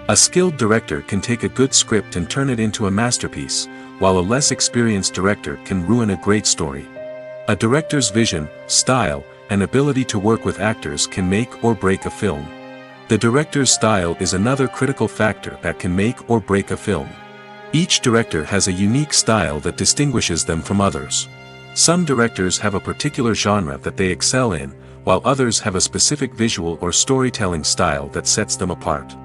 A skilled director can take a good script and turn it into a masterpiece, while a less experienced director can ruin a great story. A director's vision, style, and ability to work with actors can make or break a film. The director's style is another critical factor that can make or break a film. Each director has a unique style that distinguishes them from others. Some directors have a particular genre that they excel in, while others have a specific visual or storytelling style that sets them apart.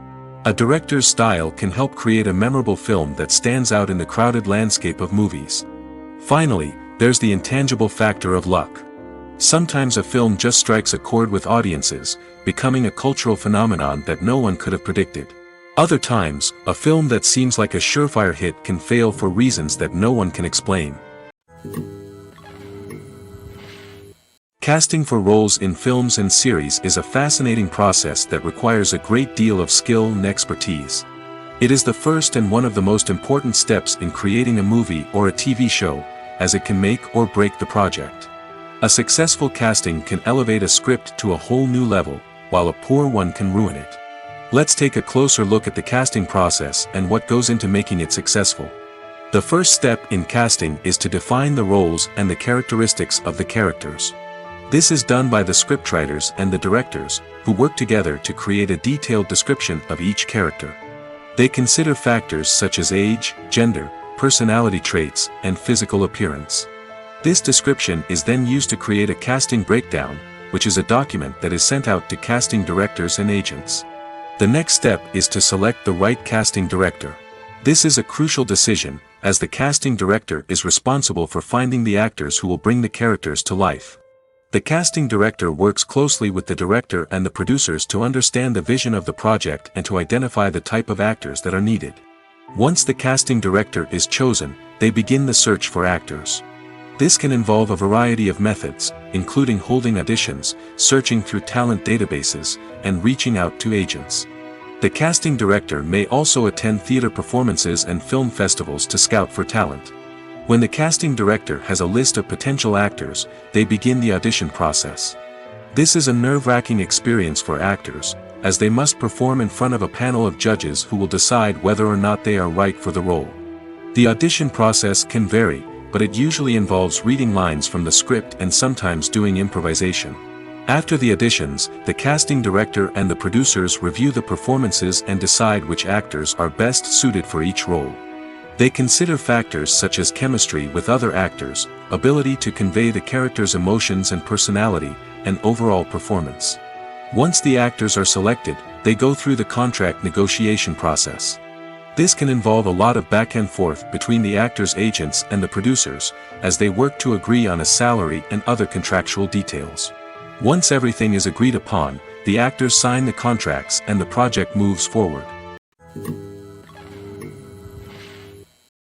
A director's style can help create a memorable film that stands out in the crowded landscape of movies. Finally, there's the intangible factor of luck. Sometimes a film just strikes a chord with audiences, becoming a cultural phenomenon that no one could have predicted. Other times, a film that seems like a surefire hit can fail for reasons that no one can explain. Casting for roles in films and series is a fascinating process that requires a great deal of skill and expertise. It is the first and one of the most important steps in creating a movie or a TV show, as it can make or break the project. A successful casting can elevate a script to a whole new level, while a poor one can ruin it. Let's take a closer look at the casting process and what goes into making it successful. The first step in casting is to define the roles and the characteristics of the characters. This is done by the scriptwriters and the directors, who work together to create a detailed description of each character. They consider factors such as age, gender, personality traits, and physical appearance. This description is then used to create a casting breakdown, which is a document that is sent out to casting directors and agents. The next step is to select the right casting director. This is a crucial decision, as the casting director is responsible for finding the actors who will bring the characters to life. The casting director works closely with the director and the producers to understand the vision of the project and to identify the type of actors that are needed. Once the casting director is chosen, they begin the search for actors. This can involve a variety of methods, including holding auditions, searching through talent databases, and reaching out to agents. The casting director may also attend theater performances and film festivals to scout for talent. When the casting director has a list of potential actors, they begin the audition process. This is a nerve-wracking experience for actors, as they must perform in front of a panel of judges who will decide whether or not they are right for the role. The audition process can vary, but it usually involves reading lines from the script and sometimes doing improvisation. After the auditions, the casting director and the producers review the performances and decide which actors are best suited for each role. They consider factors such as chemistry with other actors, ability to convey the character's emotions and personality, and overall performance. Once the actors are selected, they go through the contract negotiation process. This can involve a lot of back and forth between the actors' agents and the producers, as they work to agree on a salary and other contractual details. Once everything is agreed upon, the actors sign the contracts and the project moves forward.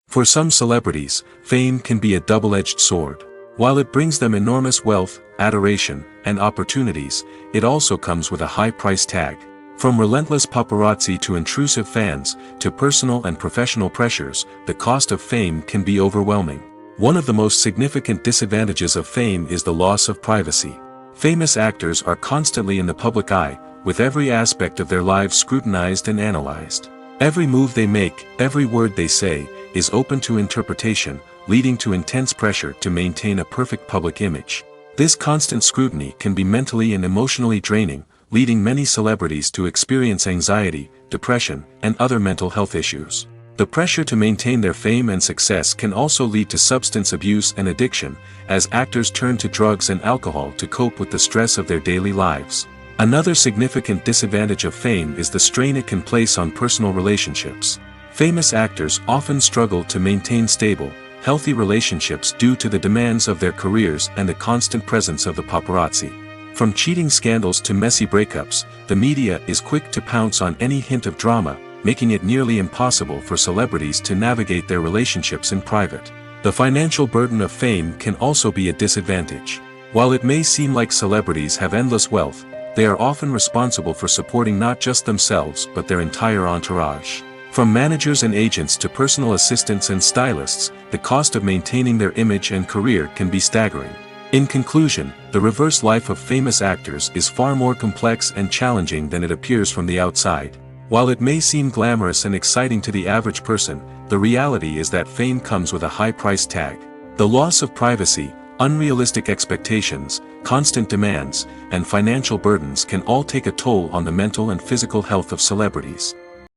For some celebrities, fame can be a double-edged sword. While it brings them enormous wealth, adoration, and opportunities, it also comes with a high price tag. From relentless paparazzi to intrusive fans, to personal and professional pressures, the cost of fame can be overwhelming. One of the most significant disadvantages of fame is the loss of privacy. Famous actors are constantly in the public eye, with every aspect of their lives scrutinized and analyzed. Every move they make, every word they say, is open to interpretation, leading to intense pressure to maintain a perfect public image. This constant scrutiny can be mentally and emotionally draining, leading many celebrities to experience anxiety, depression, and other mental health issues. The pressure to maintain their fame and success can also lead to substance abuse and addiction, as actors turn to drugs and alcohol to cope with the stress of their daily lives. Another significant disadvantage of fame is the strain it can place on personal relationships. Famous actors often struggle to maintain stable, healthy relationships due to the demands of their careers and the constant presence of the paparazzi. From cheating scandals to messy breakups, the media is quick to pounce on any hint of drama, making it nearly impossible for celebrities to navigate their relationships in private. The financial burden of fame can also be a disadvantage. While it may seem like celebrities have endless wealth, they are often responsible for supporting not just themselves but their entire entourage. From managers and agents to personal assistants and stylists, the cost of maintaining their image and career can be staggering. In conclusion, the reverse life of famous actors is far more complex and challenging than it appears from the outside. While it may seem glamorous and exciting to the average person, the reality is that fame comes with a high price tag. The loss of privacy, unrealistic expectations, constant demands, and financial burdens can all take a toll on the mental and physical health of celebrities.